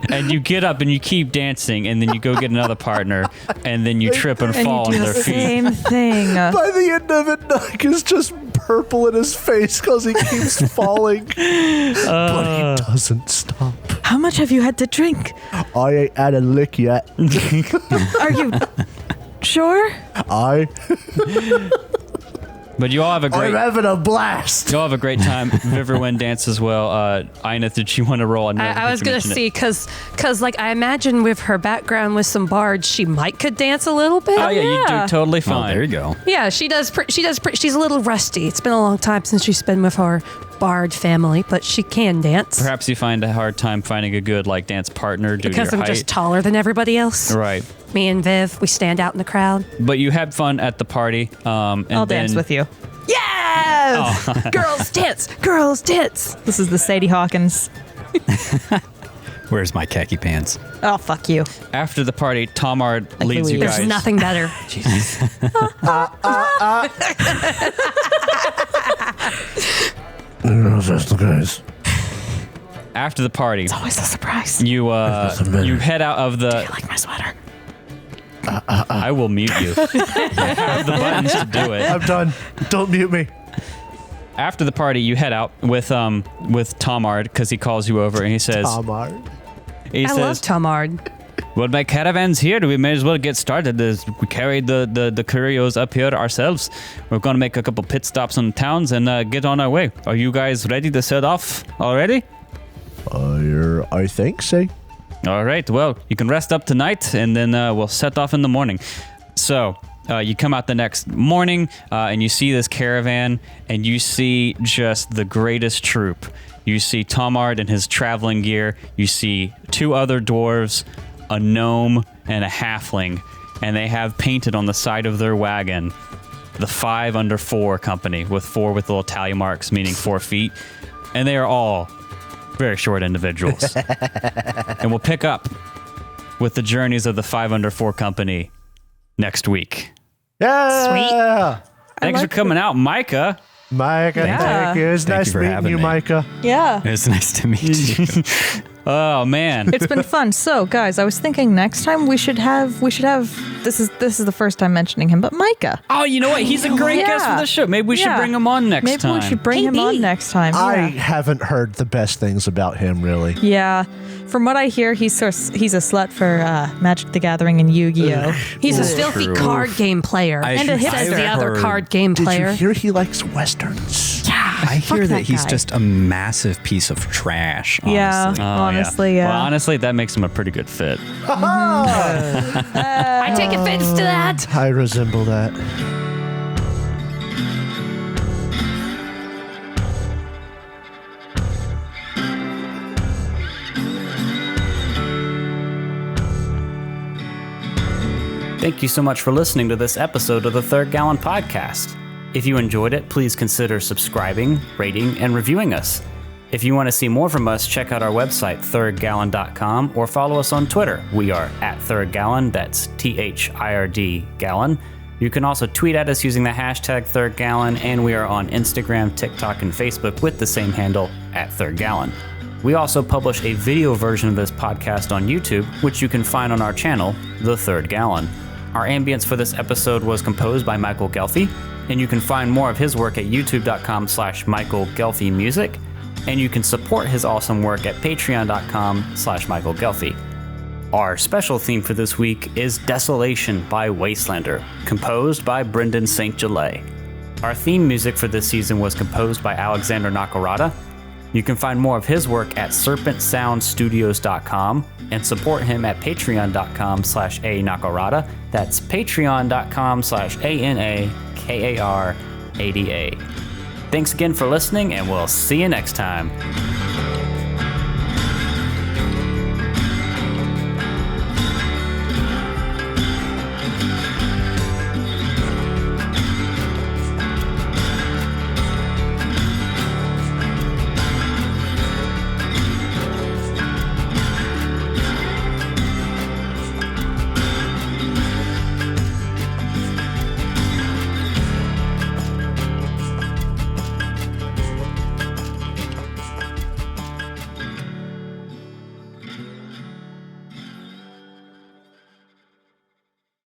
Speaker 7: And you get up and you keep dancing, and then you go get another partner, and then you trip and
Speaker 5: And
Speaker 7: fall
Speaker 5: you
Speaker 7: on
Speaker 5: do
Speaker 7: their
Speaker 5: the
Speaker 7: feet.
Speaker 5: same thing.
Speaker 4: By the end of it, Nug is just purple in his face because he keeps falling. But he doesn't stop.
Speaker 5: How much have you had to drink?
Speaker 4: I ain't had a lick yet.
Speaker 5: Are you sure?
Speaker 7: But you all have a
Speaker 4: I'm
Speaker 7: great.
Speaker 4: having a blast.
Speaker 7: You all have a great time. Viverwin dance as well. Ineth, did you want to roll?
Speaker 6: I was gonna see because like I imagine with her background with some bards, she might could dance a little bit.
Speaker 7: Oh yeah, you
Speaker 5: yeah.
Speaker 7: do totally
Speaker 2: Oh,
Speaker 7: fine.
Speaker 2: there you go.
Speaker 6: Yeah, she does. She's a little rusty. It's been a long time since she's been with her bard family, but she can dance.
Speaker 7: Perhaps you find a hard time finding a good like dance partner due
Speaker 6: Because
Speaker 7: to your
Speaker 6: I'm
Speaker 7: height.
Speaker 6: just taller than everybody else.
Speaker 7: Right.
Speaker 6: Me and Viv, we stand out in the crowd.
Speaker 7: But you had fun at the party. And
Speaker 5: I'll dance with you.
Speaker 6: Yes! Girls dance! Girls dance!
Speaker 5: This is the Sadie Hawkins.
Speaker 2: Where's my khaki pants?
Speaker 5: Oh, fuck you.
Speaker 7: After the party, Tomard leads you
Speaker 5: Louise.
Speaker 7: guys.
Speaker 6: There's nothing better.
Speaker 4: Guys.
Speaker 7: After the party,
Speaker 5: Always a surprise.
Speaker 7: you you head out of the.
Speaker 5: Like my sweater.
Speaker 7: I will mute you. I have the buttons to do it.
Speaker 4: I'm done. Don't mute me.
Speaker 7: After the party, you head out with Tomard because he calls you over and he says
Speaker 4: Tamar.
Speaker 7: he
Speaker 6: I love
Speaker 7: says
Speaker 6: Tomard.
Speaker 7: Well, my caravan's here. We may as well get started. We carried the curios up here ourselves. We're going to make a couple pit stops in towns and get on our way. Are you guys ready to set off already?
Speaker 4: I think so.
Speaker 7: All right. Well, you can rest up tonight, and then we'll set off in the morning. So you come out the next morning, and you see this caravan, and you see just the greatest troop. You see Tomard in his traveling gear. You see 2 other dwarves, a gnome, and a halfling, and they have painted on the side of their wagon the 5 under 4 company with 4 with little tally marks, meaning 4 feet, and they are all very short individuals. And we'll pick up with the journeys of the 5 under 4 company next week.
Speaker 4: Yeah.
Speaker 7: Thanks for coming out, Micah.
Speaker 4: Micah, thank you. It's
Speaker 2: Thank
Speaker 4: nice
Speaker 2: you for
Speaker 4: meeting
Speaker 2: having
Speaker 4: you,
Speaker 2: me.
Speaker 4: Micah.
Speaker 5: Yeah.
Speaker 2: It's nice to meet you.
Speaker 7: Oh man.
Speaker 5: It's been fun. So, guys, I was thinking next time we should have this is the first time mentioning him, but Micah.
Speaker 7: Oh, you know what? He's a great guest for the show. Maybe we should bring him on next time.
Speaker 5: Maybe we should bring him on next time.
Speaker 4: I
Speaker 5: Yeah.
Speaker 4: haven't heard the best things about him, really.
Speaker 5: Yeah. From what I hear, he's a slut for Magic the Gathering and Yu-Gi-Oh.
Speaker 6: He's a filthy
Speaker 2: true.
Speaker 6: card game player.
Speaker 5: And a
Speaker 6: Says the
Speaker 5: hipster.
Speaker 6: other card game
Speaker 4: Did
Speaker 6: player.
Speaker 4: you hear he likes westerns?
Speaker 2: I hear
Speaker 6: Fuck
Speaker 2: that
Speaker 6: that
Speaker 2: he's
Speaker 6: guy.
Speaker 2: just a massive piece of trash, honestly.
Speaker 5: Yeah.
Speaker 7: Oh,
Speaker 5: Honestly, yeah.
Speaker 7: Well, honestly, that makes him a pretty good fit.
Speaker 6: I take offense to that.
Speaker 4: I resemble that.
Speaker 3: Thank you so much for listening to this episode of the Third Gallon Podcast. If you enjoyed it, please consider subscribing, rating, and reviewing us. If you want to see more from us, check out our website, thirdgallon.com, or follow us on Twitter. We are at Third Gallon, that's THIRD Gallon. You can also tweet at us using the hashtag Third Gallon, and we are on Instagram, TikTok, and Facebook with the same handle, at Third Gallon. We also publish a video version of this podcast on YouTube, which you can find on our channel, The Third Gallon. Our ambience for this episode was composed by Michael Ghelfi, and you can find more of his work at youtube.com/Michael Ghelfi Music, and you can support his awesome work at patreon.com/Michael Ghelfi. Our special theme for this week is Desolation by Wastelander, composed by Brendan St. Gelay. Our theme music for this season was composed by Alexander Nakarada. You can find more of his work at serpentsoundstudios.com and support him at patreon.com/A Nakarada. That's patreon.com/ANAKARADA. Thanks again for listening, and we'll see you next time.